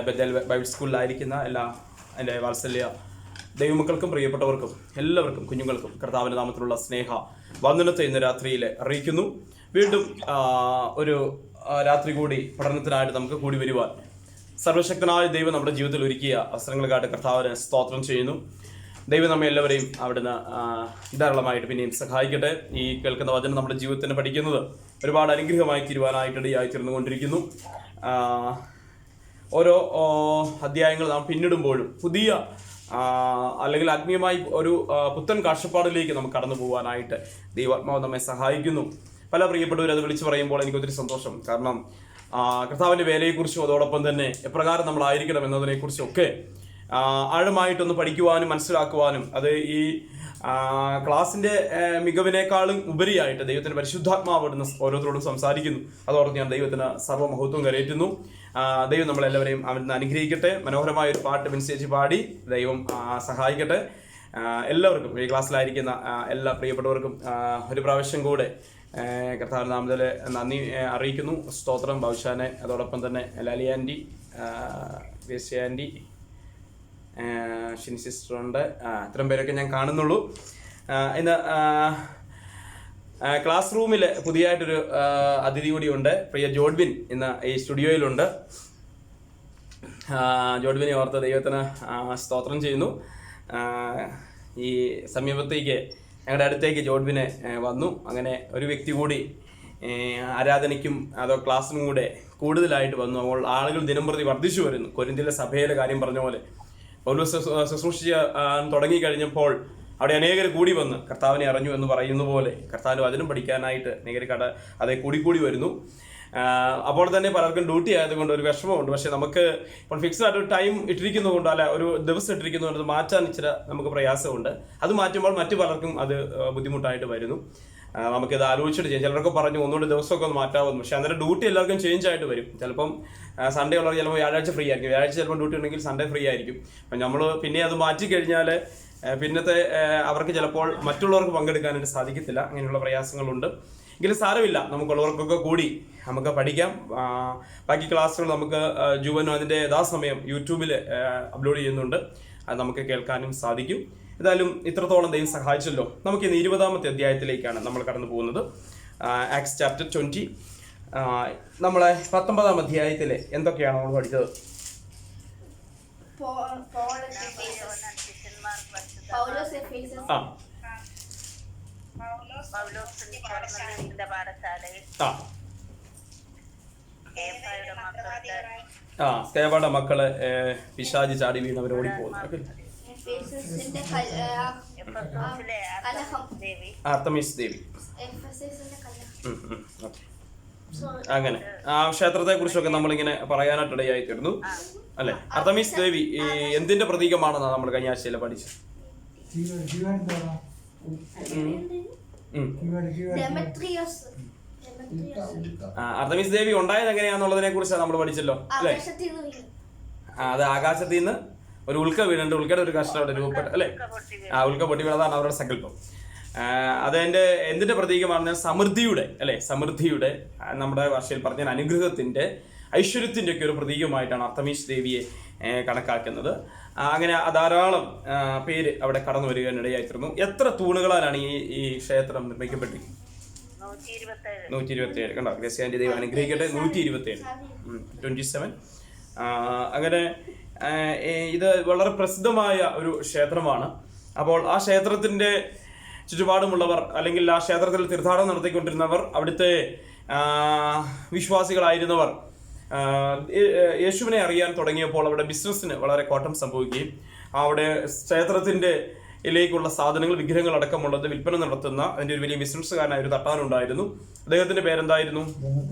ബദൽ ബൈബിൾ സ്കൂളിലായിരിക്കുന്ന എൻ്റെ വാത്സല്യ ദൈവമക്കൾക്കും പ്രിയപ്പെട്ടവർക്കും എല്ലാവർക്കും കുഞ്ഞുങ്ങൾക്കും കർത്താവിൻ്റെ നാമത്തിലുള്ള സ്നേഹ വന്ദനത്തെ ഇന്ന് രാത്രിയിൽ അറിയിക്കുന്നു. വീണ്ടും ഒരു രാത്രി കൂടി പഠനത്തിനായിട്ട് നമുക്ക് കൂടി വരുവാൻ സർവശക്തനായ ദൈവം നമ്മുടെ ജീവിതത്തിൽ ഒരുക്കിയ അവസരങ്ങൾക്കായിട്ട് കർത്താവിനെ സ്തോത്രം ചെയ്യുന്നു. ദൈവം നമ്മെ എല്ലാവരെയും അവിടുന്ന് ധാരാളമായിട്ട് പിന്നെയും സഹായിക്കട്ടെ. ഈ കേൾക്കുന്ന വചനം നമ്മുടെ ജീവിതത്തിന് പഠിക്കുന്നത് ഒരുപാട് അനുഗ്രഹമായി തീരുവാനായിട്ടിടയായി തീർന്നുകൊണ്ടിരിക്കുന്നു. ഓരോ അധ്യായങ്ങൾ നാം പിന്നിടുമ്പോഴും പുതിയ അല്ലെങ്കിൽ ആത്മീയമായി ഒരു പുത്തൻ കാഴ്ചപ്പാടിലേക്ക് നമുക്ക് കടന്നു പോകാനായിട്ട് ദൈവാത്മാവ് നമ്മെ സഹായിക്കുന്നു. പല പ്രിയപ്പെട്ടവർ അത് വിളിച്ചു പറയുമ്പോൾ എനിക്കൊത്തിരി സന്തോഷം. കാരണം കർത്താവിൻ്റെ വേലയെക്കുറിച്ചും അതോടൊപ്പം തന്നെ എപ്രകാരം നമ്മളായിരിക്കണം എന്നതിനെക്കുറിച്ചൊക്കെ ആഴമായിട്ടൊന്ന് പഠിക്കുവാനും മനസ്സിലാക്കുവാനും അത് ഈ ക്ലാസിൻ്റെ മികവിനേക്കാളും ഉപരിയായിട്ട് ദൈവത്തിൻ്റെ പരിശുദ്ധാത്മാവ് അവിടുന്ന് ഓരോരുത്തരോടും സംസാരിക്കുന്നു. അതോടൊപ്പം ഞാൻ ദൈവത്തിന് സർവ്വമഹത്വം കരയറ്റുന്നു. ദൈവം നമ്മളെല്ലാവരെയും അവിടുന്ന് അനുഗ്രഹിക്കട്ടെ. മനോഹരമായ ഒരു പാട്ട് മെസ്സേജ് പാടി ദൈവം സഹായിക്കട്ടെ. എല്ലാവർക്കും ഈ ക്ലാസ്സിലായിരിക്കുന്ന എല്ലാ പ്രിയപ്പെട്ടവർക്കും ഒരു പ്രാവശ്യം കൂടെ കർത്താവിൻ്റെ നാമത്തിൽ നന്ദി അറിയിക്കുന്നു. സ്തോത്രം ഭവിഷ്യാനെ, അതോടൊപ്പം തന്നെ ലാലി ആൻറ്റി, വേശ്യ ആൻറ്റി, ഷിനി സിസ്റ്ററുണ്ട്. ഇത്രയും പേരൊക്കെ ഞാൻ കാണുന്നുള്ളൂ. ഇന്ന് ക്ലാസ് റൂമിൽ പുതിയതായിട്ടൊരു അതിഥി കൂടിയുണ്ട്. പ്രിയ ജോഡ്വിൻ ഇന്ന് ഈ സ്റ്റുഡിയോയിലുണ്ട്. ജോഡ്വിനെ ഓർത്ത് ദൈവത്തിന് സ്തോത്രം ചെയ്യുന്നു. ഈ സമീപത്തേക്ക് ഞങ്ങളുടെ അടുത്തേക്ക് ജോഡ്വിനെ വന്നു. അങ്ങനെ ഒരു വ്യക്തി കൂടി ആരാധനയ്ക്കും അതോ ക്ലാസ്സിനും കൂടെ കൂടുതലായിട്ട് വന്നു. അപ്പോൾ ആളുകൾ ദിനംപ്രതി വർദ്ധിച്ചു വരുന്നു. കൊരിന്ത്യയിലെ സഭയിലെ കാര്യം പറഞ്ഞ പോലെ പൗലോസ് ശുശ്രൂഷിച്ച് തുടങ്ങിക്കഴിഞ്ഞപ്പോൾ അവിടെ അനേകർ കൂടി വന്ന് കർത്താവിനെ അറിഞ്ഞു എന്ന് പറയുന്ന പോലെ കർത്താവിൻ്റെ വചനം പഠിക്കാനായിട്ട് അനേകർ അതേ കൂടി വരുന്നു. അപ്പോൾ തന്നെ പലർക്കും ഡ്യൂട്ടി ആയതുകൊണ്ട് ഒരു വിഷമമുണ്ട്. പക്ഷേ നമുക്ക് ഇപ്പോൾ ഫിക്സ്ഡ് ആയിട്ട് ഒരു ടൈം ഇട്ടിരിക്കുന്നതുകൊണ്ട് അല്ല ഒരു ദിവസം ഇട്ടിരിക്കുന്നതുകൊണ്ട് അത് മാറ്റാൻ ഇച്ചിരി നമുക്ക് പ്രയാസമുണ്ട്. അത് മാറ്റുമ്പോൾ മറ്റു പലർക്കും അത് ബുദ്ധിമുട്ടായിട്ട് വരുന്നു. നമുക്കിത് ആലോചിച്ചിട്ട് ചെയ്യാം. ചിലരൊക്കെ പറഞ്ഞു ഒന്നുകൂടി ദിവസമൊക്കെ ഒന്ന് മാറ്റാവുന്നു. പക്ഷേ അന്നേരം ഡ്യൂട്ടി എല്ലാവർക്കും ചേഞ്ച് ആയിട്ട് വരും. ചിലപ്പം സൺഡേ ഉള്ളവർ ചിലപ്പോൾ വ്യാഴാഴ്ച ഫ്രീ ആയിരിക്കും, വ്യാഴാഴ്ച ചിലപ്പോൾ ഡ്യൂട്ടി ഉണ്ടെങ്കിൽ സൺഡേ ഫ്രീ ആയിരിക്കും. അപ്പം നമ്മൾ പിന്നെ അത് മാറ്റിക്കഴിഞ്ഞാൽ പിന്നത്തെ അവർക്ക് ചിലപ്പോൾ മറ്റുള്ളവർക്ക് പങ്കെടുക്കാനായിട്ട് സാധിക്കത്തില്ല. അങ്ങനെയുള്ള പ്രയാസങ്ങളുണ്ട്. എങ്കിലും സാരമില്ല, നമുക്കുള്ളവർക്കൊക്കെ കൂടി നമുക്ക് പഠിക്കാം. ബാക്കി ക്ലാസ്സുകൾ നമുക്ക് ജുവനും അതിൻ്റെ യഥാസമയം യൂട്യൂബിൽ അപ്ലോഡ് ചെയ്യുന്നുണ്ട്. അത് നമുക്ക് കേൾക്കാനും സാധിക്കും. ഏതായാലും ഇത്രത്തോളം ദൈവം സഹായിച്ചല്ലോ. നമുക്കിന്ന് 20-ാമത്തെ അധ്യായത്തിലേക്കാണ് നമ്മൾ കടന്നു പോകുന്നത്. Acts chapter 20. നമ്മളെ 19-ാം അധ്യായത്തിൽ എന്തൊക്കെയാണ് നമ്മൾ പഠിച്ചത്? സ്തേവയുടെ മക്കള് പിശാചി ചാടി വീണവർ ഓടിപ്പോകുന്നു. ആർത്തമീസ് ദേവി. അങ്ങനെ ആ ക്ഷേത്രത്തെ കുറിച്ചൊക്കെ നമ്മളിങ്ങനെ പറയാനായിട്ടിടയായി തീർന്നു അല്ലെ. ആർത്തമീസ് ദേവി എന്തിന്റെ പ്രതീകമാണെന്നാണ് നമ്മൾ കഴിഞ്ഞ ആഴ്ചയിൽ പഠിച്ചത്. ആർത്തമീസ് ദേവി ഉണ്ടായത് എങ്ങനെയാന്നുള്ളതിനെ കുറിച്ചാണ് നമ്മൾ പഠിച്ചല്ലോ അല്ലെ. അത് ആകാശത്തിൽ നിന്ന് ഒരു ഉൽക്ക വീണുണ്ട്. ഉൽക്കയുടെ ഒരു കഷ്ടം അവിടെ രൂപപ്പെട്ട അല്ലെ. ഉൽക്ക പൊട്ടി വീണതാണ് അവരുടെ സങ്കല്പം. അതെന്റെ എന്തിന്റെ പ്രതീകമാണെന്ന് സമൃദ്ധിയുടെ അല്ലെ, സമൃദ്ധിയുടെ നമ്മുടെ ഭാഷയിൽ പറഞ്ഞ അനുഗ്രഹത്തിന്റെ ഐശ്വര്യത്തിന്റെ ഒക്കെ ഒരു പ്രതീകമായിട്ടാണ് ആർത്തമീസ് ദേവിയെ കണക്കാക്കുന്നത്. അങ്ങനെ ധാരാളം പേര് അവിടെ കടന്നു വരികയിടയായിരുന്നു. എത്ര തൂണുകളാലാണ് ഈ ക്ഷേത്രം നിർമ്മിക്കപ്പെട്ടിരിക്കുന്നത്? 127. കണ്ടോ, ഗ്രേസ്യാൻ്റെ ദൈവം അനുഗ്രഹിക്കട്ടെ. 127, 27. അങ്ങനെ ഇത് വളരെ പ്രസിദ്ധമായ ഒരു ക്ഷേത്രമാണ്. അപ്പോൾ ആ ക്ഷേത്രത്തിന്റെ ചുറ്റുപാടുമുള്ളവർ അല്ലെങ്കിൽ ആ ക്ഷേത്രത്തിൽ തീർത്ഥാടനം നടത്തിക്കൊണ്ടിരുന്നവർ, അവിടുത്തെ വിശ്വാസികളായിരുന്നവർ യേശുവിനെ അറിയാൻ തുടങ്ങിയപ്പോൾ അവിടെ ബിസിനസ്സിന് വളരെ കോട്ടം സംഭവിക്കുകയും അവിടെ ക്ഷേത്രത്തിന്റെ ിലേക്കുള്ള സാധനങ്ങൾ, വിഗ്രഹങ്ങൾ അടക്കമുള്ളത് വിൽപ്പന നടത്തുന്ന അതിന്റെ ഒരു വലിയ ബിസിനസ്സുകാരനായ ഒരു തട്ടാനുണ്ടായിരുന്നു. അദ്ദേഹത്തിന്റെ പേരെന്തായിരുന്നു?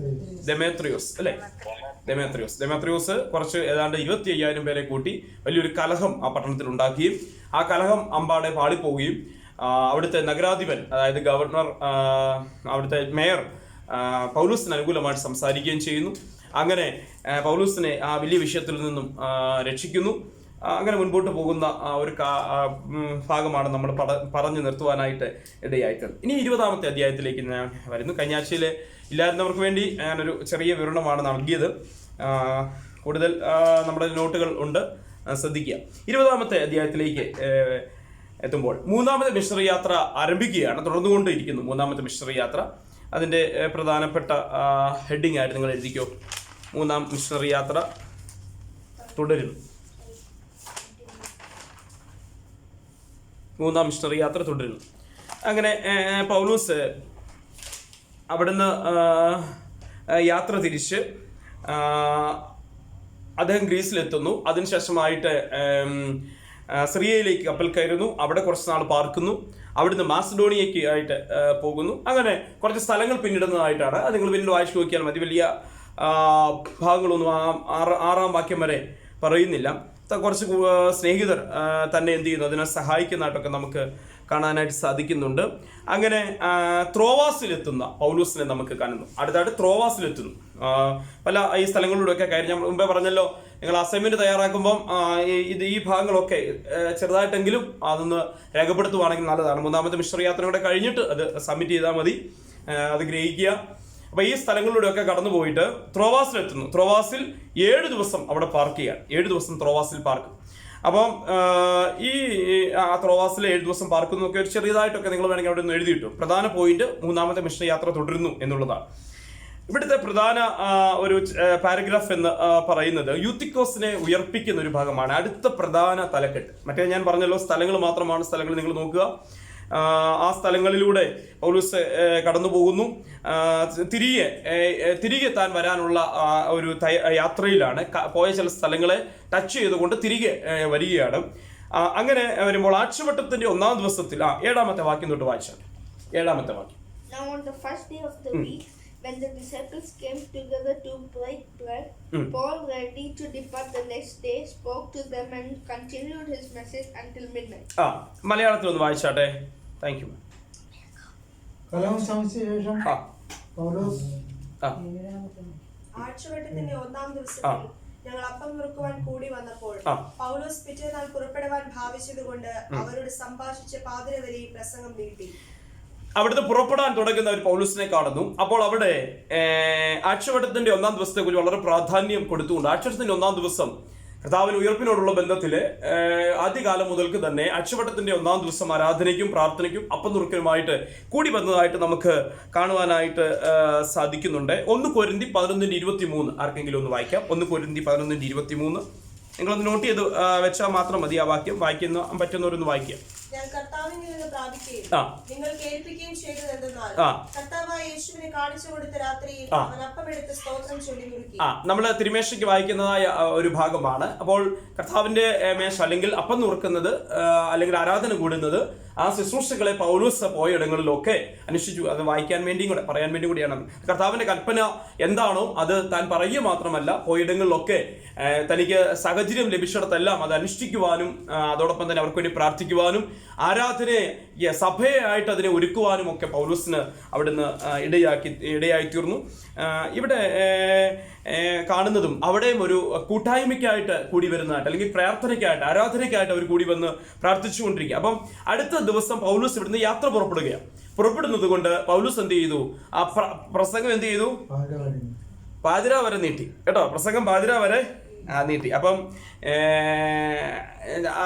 ദെമേത്രിയോസ് അല്ലെ. ദെമേത്രിയോസ് കുറച്ച് ഏതാണ്ട് 25,000 പേരെ കൂട്ടി വലിയൊരു കലഹം ആ പട്ടണത്തിൽ ഉണ്ടാക്കുകയും ആ കലഹം അമ്പാടെ പാളിപ്പോവുകയും അവിടുത്തെ നഗരാധിപൻ, അതായത് ഗവർണർ, അവിടുത്തെ മേയർ പൗലോസിന് അനുകൂലമായിട്ട് സംസാരിക്കുകയും ചെയ്യുന്നു. അങ്ങനെ പൗലോസിനെ ആ വലിയ വിഷയത്തിൽ നിന്നും രക്ഷിക്കുന്നു. അങ്ങനെ മുൻപോട്ട് പോകുന്ന ഒരു ഭാഗമാണ് നമ്മൾ പറഞ്ഞു നിർത്തുവാനായിട്ട് ഇടയായിട്ട്. ഇനി 20-ാമത്തെ അധ്യായത്തിലേക്ക് ഞാൻ വരുന്നു. കഴിഞ്ഞ ആഴ്ചയിൽ ഇല്ലായിരുന്നവർക്ക് വേണ്ടി ഞാനൊരു ചെറിയ വിവരണമാണ് നൽകിയത്. കൂടുതൽ നമ്മുടെ നോട്ടുകൾ ഉണ്ട്, ശ്രദ്ധിക്കുക. 20-ാമത്തെ അധ്യായത്തിലേക്ക് എത്തുമ്പോൾ 3-ാമത്തെ മിഷണറി യാത്ര ആരംഭിക്കുകയാണ്, തുടർന്നുകൊണ്ടിരിക്കുന്നു 3-ാമത്തെ മിഷണറി യാത്ര. അതിൻ്റെ പ്രധാനപ്പെട്ട ഹെഡിങ് ആയിട്ട് നിങ്ങൾ എഴുതിക്കോ. 3-ാം മിഷണറി യാത്ര തുടരുന്നു. 3-ാം മിഷണറി യാത്ര തുടരുന്നു. അങ്ങനെ പൗലോസ് അവിടുന്ന് യാത്ര തിരിച്ച് അദ്ദേഹം ഗ്രീസിലെത്തുന്നു. അതിനുശേഷമായിട്ട് സിറിയയിലേക്ക് കപ്പൽ കയറുന്നു. അവിടെ കുറച്ച് നാൾ പാർക്കുന്നു. അവിടുന്ന് മാസിഡോണിയയ്ക്ക് ആയിട്ട് പോകുന്നു. അങ്ങനെ കുറച്ച് സ്ഥലങ്ങൾ പിന്നിടുന്നതായിട്ടാണ്. അത് നിങ്ങൾ പിന്നീട് വായിച്ചു നോക്കിയാൽ മതി. വലിയ ഭാഗങ്ങളൊന്നും 6-ാം വാക്യം വരെ പറയുന്നില്ല. കുറച്ച് സ്നേഹിതർ തന്നെ എന്ത് ചെയ്യുന്നു, അതിനെ സഹായിക്കുന്നതായിട്ടൊക്കെ നമുക്ക് കാണാനായിട്ട് സാധിക്കുന്നുണ്ട്. അങ്ങനെ ത്രോവാസിലെത്തുന്ന പൗലൂസിനെ നമുക്ക് കാണുന്നു. അടുത്തായിട്ട് ത്രോവാസിലെത്തുന്നു. പല ഈ സ്ഥലങ്ങളിലൂടെയൊക്കെ കയറി, ഞാൻ മുമ്പേ പറഞ്ഞല്ലോ, നിങ്ങൾ അസൈൻമെന്റ് തയ്യാറാക്കുമ്പം ഈ ഭാഗങ്ങളൊക്കെ ചെറുതായിട്ടെങ്കിലും അതൊന്ന് രേഖപ്പെടുത്തുവാണെങ്കിൽ നല്ലതാണ്. 3-ാമത്തെ മിഷണറി യാത്ര കൂടെ കഴിഞ്ഞിട്ട് അത് സബ്മിറ്റ് ചെയ്താൽ മതി, അത് ഗ്രഹിക്കുക. അപ്പൊ ഈ സ്ഥലങ്ങളിലൂടെയൊക്കെ കടന്നു പോയിട്ട് ത്രോവാസിലെത്തുന്നു. ത്രോവാസിൽ 7 ദിവസം അവിടെ പാർക്ക് ചെയ്യാൻ, 7 ദിവസം ത്രോവാസിൽ പാർക്ക്. അപ്പം ഈ ത്രോവാസിൽ 7 ദിവസം പാർക്കുന്നൊക്കെ ഒരു ചെറിയതായിട്ടൊക്കെ നിങ്ങൾ വേണമെങ്കിൽ അവിടെ ഒന്ന് എഴുതിയിട്ടു. പ്രധാന പോയിന്റ് 3-ാമത്തെ മിഷണറി യാത്ര തുടരുന്നു എന്നുള്ളതാണ്. ഇവിടുത്തെ പ്രധാന ഒരു പാരഗ്രാഫ് എന്ന് പറയുന്നത് യൂത്തിക്കോസിനെ ഉയർപ്പിക്കുന്ന ഒരു ഭാഗമാണ്. അടുത്ത പ്രധാന തലക്കെട്ട്, മറ്റേ ഞാൻ പറഞ്ഞല്ലോ സ്ഥലങ്ങൾ മാത്രമാണ്, സ്ഥലങ്ങൾ നിങ്ങൾ നോക്കുക. ആ സ്ഥലങ്ങളിലൂടെ പൗലോസ് കടന്നു പോകുന്നു. തിരികെ താൻ വരാനുള്ള ഒരു യാത്രയിലാണ്. പോയ ചില സ്ഥലങ്ങളെ ടച്ച് ചെയ്തുകൊണ്ട് തിരികെ വരികയാണ്. അങ്ങനെ വരുമ്പോൾ ആഴ്ചവട്ടത്തിന്റെ 1-ാം ദിവസത്തിൽ 7-ാമത്തെ വാക്യം തൊട്ട് വായിച്ചാൽ 7-ാമത്തെ വാക്യം. Now on the first day of the week, when the disciples came together to break bread, Paul, ready to depart the next day, spoke to them and continued his message until midnight. മലയാളത്തിൽ ഒന്ന് വായിച്ചാട്ടെ. Thank you. ആഴ്ചവട്ടത്തിന്റെ 1-ാം ദിവസത്തിൽ ഞങ്ങൾ അപ്പം നുറുക്കുവാൻ കൂടി വന്നപ്പോൾ പൗലോസ് പിറ്റേന്നാൾ പുറപ്പെടുവാൻ ഭാവിച്ചതുകൊണ്ട് അവരോട് സംഭാഷിച്ച് പാതിരവരെ ഈ പ്രസംഗം നീട്ടി. അവിടുന്ന് പുറപ്പെടാൻ തുടങ്ങുന്ന ഒരു പൗലോസിനെ കാണുന്നു. അപ്പോൾ അവിടെ ആഴ്ചവട്ടത്തിന്റെ 1-ാം ദിവസത്തെ കുറിച്ച് വളരെ പ്രാധാന്യം കൊടുത്തുകൊണ്ട് ആഴ്ചവട്ടത്തിന്റെ 1-ാം ദിവസം കർത്താവിന് ഉയർപ്പിനോടുള്ള ബന്ധത്തില് ആദ്യകാലം മുതൽക്ക് തന്നെ ആഴ്ചവട്ടത്തിന്റെ 1-ാം ദിവസം ആരാധനയ്ക്കും പ്രാർത്ഥനയ്ക്കും അപ്പം നുറുക്കലുമായിട്ട് കൂടി വന്നതായിട്ട് നമുക്ക് കാണുവാനായിട്ട് സാധിക്കുന്നുണ്ട്. 1 കൊരിന്തി 11:23 ആർക്കെങ്കിലും ഒന്ന് വായിക്കാം. 1 കൊരിന്തി 11:23 നിങ്ങളൊന്ന് നോട്ട് ചെയ്ത് വെച്ചാൽ മാത്രം മതി. ആ വാക്യം വായിക്കുന്ന പറ്റുന്നവരൊന്ന് വായിക്കാം. ഞാൻ കർത്താവിൽ നിന്ന് പ്രാപിക്കുകയും നിങ്ങൾ കേൾപ്പിക്കുകയും ചെയ്തത് എന്തെന്നാൽ കർത്താവായ യേശുവിനെ കാണിച്ചു കൊടുത്ത രാത്രിയിൽ അവൻ അപ്പമെടുത്ത് സ്തോത്രം ചൊല്ലി മുറുക്കി. നമ്മള് തിരുമേശയ്ക്ക് വായിക്കുന്നതായ ഒരു ഭാഗമാണ്. അപ്പോൾ കർത്താവിന്റെ മേശ അല്ലെങ്കിൽ അപ്പം നുറുക്കുന്നത് അല്ലെങ്കിൽ ആരാധന കൂടുന്നത് ആ ശുശ്രൂഷകളെ പൗലോസ് പോയ ഇടങ്ങളിലൊക്കെ അന്വേഷിച്ചു. അത് വായിക്കാൻ വേണ്ടിയും കൂടെ പറയാൻ വേണ്ടി കൂടിയാണ്. കർത്താവിന്റെ കൽപ്പന എന്താണോ അത് താൻ പറയുക മാത്രമല്ല, പോയിടങ്ങളിലൊക്കെ തനിക്ക് സാഹചര്യം ലഭിച്ചിടത്തെല്ലാം അത് അനുഷ്ഠിക്കുവാനും അതോടൊപ്പം തന്നെ അവർക്ക് വേണ്ടി പ്രാർത്ഥിക്കുവാനും ആരാധനയെ സഭയായിട്ട് അതിനെ ഒരുക്കുവാനും ഒക്കെ പൗലോസിന് അവിടുന്ന് ഇടയായി തീർന്നു. ഇവിടെ കാണുന്നതും അവിടെയും ഒരു കൂട്ടായ്മയ്ക്കായിട്ട് കൂടി വരുന്നതായിട്ട് അല്ലെങ്കിൽ പ്രാർത്ഥനയ്ക്കായിട്ട് ആരാധനയ്ക്കായിട്ട് അവർ കൂടി വന്ന് പ്രാർത്ഥിച്ചുകൊണ്ടിരിക്കുക. അപ്പം അടുത്ത ദിവസം പൗലോസ് ഇവിടുന്ന് യാത്ര പുറപ്പെടുന്നത് കൊണ്ട് പൗലോസ് എന്ത് ചെയ്തു, ആ പ്രസംഗം എന്ത് ചെയ്തു, പാതിര വരെ നീട്ടി കേട്ടോ. പ്രസംഗം പാതിര വരെ നീട്ടി. അപ്പം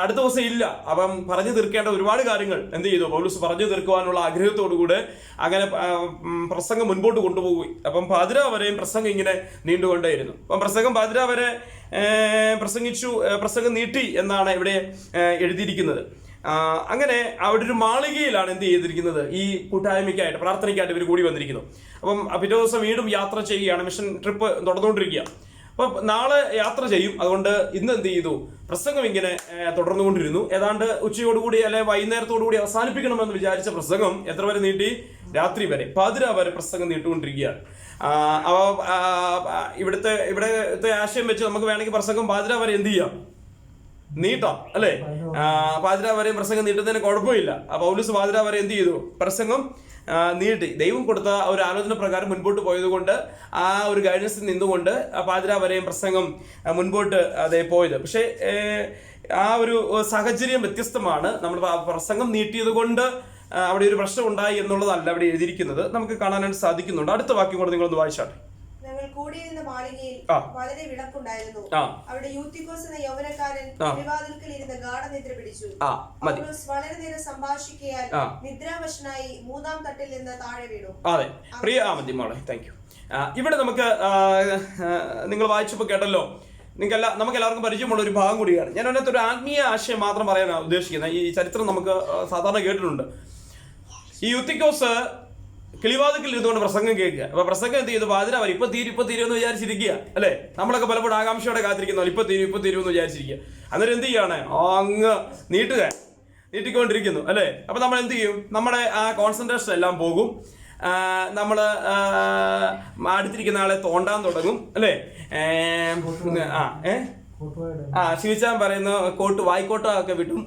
അടുത്ത ദിവസം ഇല്ല. അപ്പം പറഞ്ഞു തീർക്കേണ്ട ഒരുപാട് കാര്യങ്ങൾ എന്ത് ചെയ്തു, പൗലോസ് പറഞ്ഞു തീർക്കുവാനുള്ള ആഗ്രഹത്തോടുകൂടെ അങ്ങനെ പ്രസംഗം മുൻപോട്ട് കൊണ്ടുപോയി. അപ്പം പാതിര വരെയും പ്രസംഗം ഇങ്ങനെ നീണ്ടുകൊണ്ടേയിരുന്നു. അപ്പം പ്രസംഗം പാതിര വരെ പ്രസംഗം നീട്ടി എന്നാണ് ഇവിടെ എഴുതിയിരിക്കുന്നത്. അങ്ങനെ അവിടെ ഒരു മാളികയിലാണ് എന്ത് ചെയ്തിരിക്കുന്നത്, ഈ കൂട്ടായ്മയ്ക്കായിട്ട് പ്രാർത്ഥനയ്ക്കായിട്ട് ഇവർ കൂടി വന്നിരിക്കുന്നു. അപ്പം പിറ്റേ ദിവസം വീണ്ടും യാത്ര ചെയ്യുകയാണ്. മിഷൻ ട്രിപ്പ് തുടർന്നുകൊണ്ടിരിക്കുക. അപ്പൊ നാളെ യാത്ര ചെയ്യും. അതുകൊണ്ട് ഇന്ന് എന്ത് ചെയ്തു, പ്രസംഗം ഇങ്ങനെ തുടർന്നുകൊണ്ടിരുന്നു. ഏതാണ്ട് ഉച്ചയോടുകൂടി അല്ലെ വൈകുന്നേരത്തോടുകൂടി അവസാനിപ്പിക്കണമെന്ന് വിചാരിച്ച പ്രസംഗം എത്ര വരെ നീട്ടി, രാത്രി വരെ, പാതിര വരെ പ്രസംഗം നീട്ടുകൊണ്ടിരിക്കുകയാണ്. ഇവിടുത്തെ ആശയം വെച്ച് നമുക്ക് വേണമെങ്കിൽ പ്രസംഗം പാതിര വരെ എന്ത് ചെയ്യാം, നീട്ടാം അല്ലെ. പാതിര വരെയും പ്രസംഗം നീട്ടുന്നതിന് കുഴപ്പമില്ല. പൗലോസ് പാതിര വരെ എന്ത് ചെയ്തു, പ്രസംഗം നീട്ടി. ദൈവം കൊടുത്ത ഒരു ആലോചന പ്രകാരം മുൻപോട്ട് പോയതുകൊണ്ട് ആ ഒരു ഗൈഡൻസിൽ നിന്നുകൊണ്ട് പാതിര വരെയും പ്രസംഗം മുൻപോട്ട് അതേ പോയത്. പക്ഷേ ആ ഒരു സാഹചര്യം വ്യത്യസ്തമാണ്. നമ്മൾ പ്രസംഗം നീട്ടിയത് കൊണ്ട് അവിടെ ഒരു പ്രശ്നം ഉണ്ടായി എന്നുള്ളതല്ല അവിടെ എഴുതിയിരിക്കുന്നത്, നമുക്ക് കാണാനായിട്ട് സാധിക്കുന്നുണ്ട്. അടുത്ത വാക്യം കൂടെ നിങ്ങളൊന്ന് വായിച്ചാട്ടെ. ഞങ്ങൾ കൂടിയിരുന്ന മാളികയിൽ വളരെ വിളക്കുണ്ടായിരുന്നു. ആ അവിടെ യൂത്തിക്കോസ് എന്ന യൗവനക്കാരൻ കിളിവാതിൽക്കൽ ഇരുന്ന് ഗാഠനിദ്ര പിടിച്ചു. പൗലോസ് വളരെ നേരം സംഭാഷിക്കയാൽ നിദ്രാവശനായി 3-ാം തട്ടിൽ നിന്ന് താഴെ വീണു. അതെ പ്രിയ മതി മോളെ, താങ്ക് യു. ഇവിടെ നമുക്ക് നിങ്ങൾ വായിച്ചപ്പോൾ കേട്ടല്ലോ, നമുക്ക് എല്ലാവർക്കും പരിചയമുള്ള ഒരു ഭാഗം കൂടിയാണ്. ഞാൻ അതിനകത്ത് ഒരു ആത്മീയ ആശയം മാത്രം പറയാനാണ് ഉദ്ദേശിക്കുന്നത്. ഈ ചരിത്രം നമുക്ക് സാധാരണ കേട്ടിട്ടുണ്ട്. ഈ യൂത്തിക്കോസ് കിളിവാതിക്കൽ ഇരുന്നുകൊണ്ട് പ്രസംഗം കേൾക്കുക. അപ്പൊ പ്രസംഗം എന്ത് ചെയ്തു? പാതിരാവരി ഇപ്പൊ തീരും എന്ന് വിചാരിച്ചിരിക്കുക അല്ലെ? നമ്മളൊക്കെ പലപ്പോഴും ആകാംക്ഷയോടെ കാത്തിരിക്കുന്നു, ഇപ്പൊ തീരും എന്ന് വിചാരിച്ചിരിക്കുക. അന്നേരം എന്ത് ചെയ്യാണ്? അങ്ങ് നീട്ടിക്കൊണ്ടിരിക്കുന്നു അല്ലെ? അപ്പൊ നമ്മൾ എന്ത് ചെയ്യും? നമ്മുടെ ആ കോൺസെൻട്രേഷൻ എല്ലാം പോകും. നമ്മൾ അടുത്തിരിക്കുന്ന ആളെ തോണ്ടാൻ തുടങ്ങും അല്ലേ? ശിവചാൻ പറയുന്നു വായിക്കോട്ടൊക്കെ വിട്ടും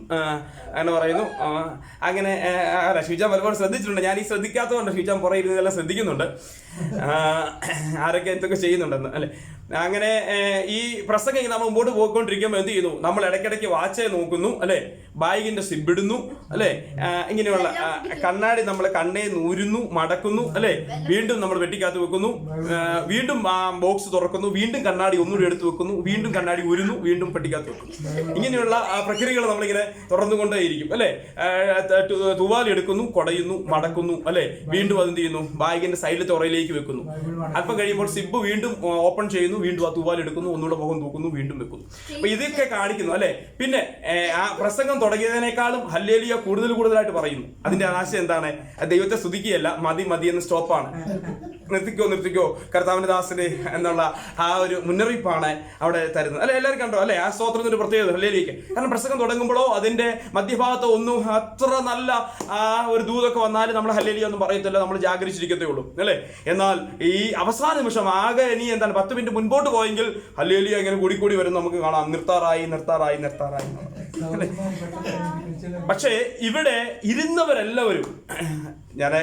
അങ്ങനെ പറയുന്നു. അങ്ങനെ അല്ല, ശിവചാൻ പലപ്പോഴും ശ്രദ്ധിച്ചിട്ടുണ്ട്. ഞാൻ ഈ ശ്രദ്ധിക്കാത്തതുകൊണ്ട് ശിവചാൻ പുറകെ ഇരുന്നെല്ലാം ശ്രദ്ധിക്കുന്നുണ്ട് ആരൊക്കെ എന്തൊക്കെ ചെയ്യുന്നുണ്ടെന്ന് അല്ലെ? അങ്ങനെ ഈ പ്രസംഗം നമ്മൾ മുമ്പോട്ട് പോയിക്കൊണ്ടിരിക്കുമ്പോൾ എന്ത് ചെയ്യുന്നു? നമ്മൾ ഇടയ്ക്കിടയ്ക്ക് വാച്ച് നോക്കുന്നു അല്ലെ? ബാഗിന്റെ സിബിടുന്നു അല്ലെ? ഇങ്ങനെയുള്ള കണ്ണാടി നമ്മൾ കണ്ണേ നൂരുന്നു, മടക്കുന്നു അല്ലെ? വീണ്ടും നമ്മൾ വെട്ടിക്കകത്ത് വെക്കുന്നു, വീണ്ടും ആ ബോക്സ് തുറക്കുന്നു, വീണ്ടും കണ്ണാടി ഒന്നുകൂടി എടുത്ത് വെക്കുന്നു, വീണ്ടും കണ്ണാടി ഊരുന്നു, വീണ്ടും പെട്ടിക്കകത്ത് വെക്കുന്നു. ഇങ്ങനെയുള്ള പ്രക്രിയകൾ നമ്മളിങ്ങനെ തുടർന്നുകൊണ്ടേയിരിക്കും അല്ലെ? തൂവാലി എടുക്കുന്നു, കുടയുന്നു, മടക്കുന്നു അല്ലെ? വീണ്ടും അതെന്ത് ചെയ്യുന്നു? ബാഗിന്റെ സൈഡിലത്തെ ഉറയിലേക്ക് വെക്കുന്നു. അല്പം കഴിയുമ്പോൾ സിബ് വീണ്ടും ഓപ്പൺ ചെയ്യുന്നു, വീണ്ടും ആ തൂവാലി എടുക്കുന്നു, ഒന്നുകൂടെ മുഖം തൂക്കുന്നു, വീണ്ടും വെക്കുന്നു. അപ്പൊ ഇതൊക്കെ കാണിക്കുന്നു അല്ലെ? പിന്നെ ആ പ്രസംഗം തുടങ്ങിയതിനേക്കാളും ഹല്ലേലൂയ കൂടുതലായിട്ട് പറയുന്നു. അതിന്റെ ആശയം എന്താണ്? ദൈവത്തെ സ്തുതിക്കുകയല്ല, മതി എന്ന് സ്റ്റോപ്പാണ്. നിർത്തിക്കോ കർത്താവിന്റെ ദാസനെ എന്നുള്ള ആ ഒരു മുന്നറിയിപ്പാണ് അവിടെ തരുന്നത് അല്ലെ? എല്ലാവരും കണ്ടോ അല്ലെ? ആ സ്തോത്രത്തിന് ഒരു പ്രത്യേകത ഹല്ലേലൂയയ്ക്ക്. കാരണം പ്രസംഗം തുടങ്ങുമ്പോഴോ അതിന്റെ മധ്യഭാഗത്തോ ഒന്നും അത്ര നല്ല ആ ഒരു ദൂതൊക്കെ വന്നാലും നമ്മൾ ഹല്ലേലൂയ ഒന്നും പറയത്തില്ല, നമ്മൾ ജാഗരിച്ചിരിക്കത്തേ ഉള്ളൂ അല്ലെ? എന്നാൽ ഈ അവസാന നിമിഷം ആകെ ഇനി എന്താണ് 10 മിനിറ്റ് മുൻപോട്ട് പോയെങ്കിൽ ഹല്ലേലൂയ ഇങ്ങനെ കൂടി വരും നമുക്ക് കാണാം. നിർത്താറായി. പക്ഷേ ഇവിടെ ഇരുന്നവരെല്ലാവരും, ഞാൻ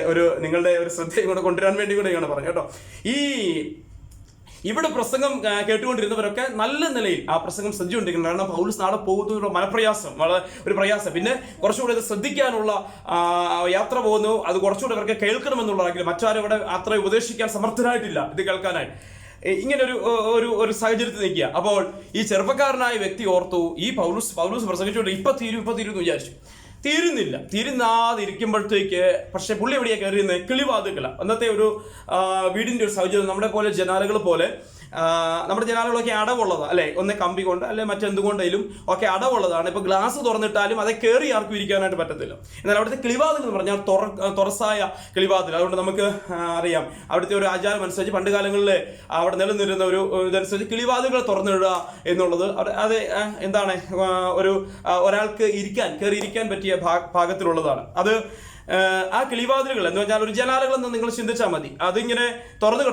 നിങ്ങളുടെ ഒരു ശ്രദ്ധയും കൂടെ കൊണ്ടുവരാൻ വേണ്ടി കൂടെയാണ് പറഞ്ഞു കേട്ടോ. ഇവിടെ പ്രസംഗം കേട്ടുകൊണ്ടിരുന്നവരൊക്കെ നല്ല നിലയിൽ ആ പ്രസംഗം ശ്രദ്ധിച്ചുകൊണ്ടിരിക്കുന്നത്. കാരണം പൗലോസ് നാളെ പോകുന്നതിനുള്ള മനപ്രയാസം, വളരെ ഒരു പ്രയാസം. പിന്നെ കുറച്ചുകൂടെ ഇത് ശ്രദ്ധിക്കാനുള്ള യാത്ര പോകുന്നു, അത് കുറച്ചുകൂടെ ഇവർക്ക് കേൾക്കണമെന്നുള്ളതാണെങ്കിലും മറ്റാരും ഇവിടെ അത്ര ഉപദേശിക്കാൻ സമർത്ഥരായിട്ടില്ല ഇത് കേൾക്കാനായിട്ട്. ഇങ്ങനെ ഒരു സാഹചര്യത്തിൽ നിൽക്കുക. അപ്പോൾ ഈ ചെറുപ്പക്കാരനായ വ്യക്തി ഓർത്തു, ഈ പൗലോസ് പ്രസംഗിച്ചുകൊണ്ട് ഇപ്പൊ തീരും എന്ന് വിചാരിച്ചു. തീരുന്നാതിരിക്കുമ്പോഴത്തേക്ക് പക്ഷെ പുള്ളി എവിടെയാണ് കയറിയുന്നത്? കിളിവാതിക്കല. അന്നത്തെ ഒരു വീടിന്റെ ഒരു സാഹചര്യം. നമ്മുടെ പോലെ ജനാലകൾ പോലെ നമ്മുടെ ജനാലകളൊക്കെ അടവുള്ളതാണ് അല്ലെ? ഒന്ന് കമ്പി കൊണ്ട് അല്ലെ മറ്റെന്തുകൊണ്ടെങ്കിലും ഒക്കെ അടവുള്ളതാണ്. ഇപ്പൊ ഗ്ലാസ് തുറന്നിട്ടാലും അത് കയറി ആർക്കും ഇരിക്കാനായിട്ട് പറ്റത്തില്ല. എന്നാൽ അവിടുത്തെ കിളിവാതിൽ എന്ന് പറഞ്ഞാൽ തുറസായ കിളിവാതിൽ. അതുകൊണ്ട് നമുക്ക് അറിയാം അവിടുത്തെ ഒരു ആചാരം അനുസരിച്ച് പണ്ട് കാലങ്ങളിൽ അവിടെ നിലനിന്നിരുന്ന ഒരു ഇതനുസരിച്ച് കിളിവാതിലുകൾ തുറന്നിടുക എന്നുള്ളത് അത് എന്താണ് ഒരാൾക്ക് കയറിയിരിക്കാൻ പറ്റിയ ഭാഗത്തിലുള്ളതാണ്. അത് ആ കിളിവാതിലുകൾ എന്ന് പറഞ്ഞാൽ ഒരു ജനാലകളെന്ന് നിങ്ങൾ ചിന്തിച്ചാൽ മതി. അതിങ്ങനെ തുറന്നു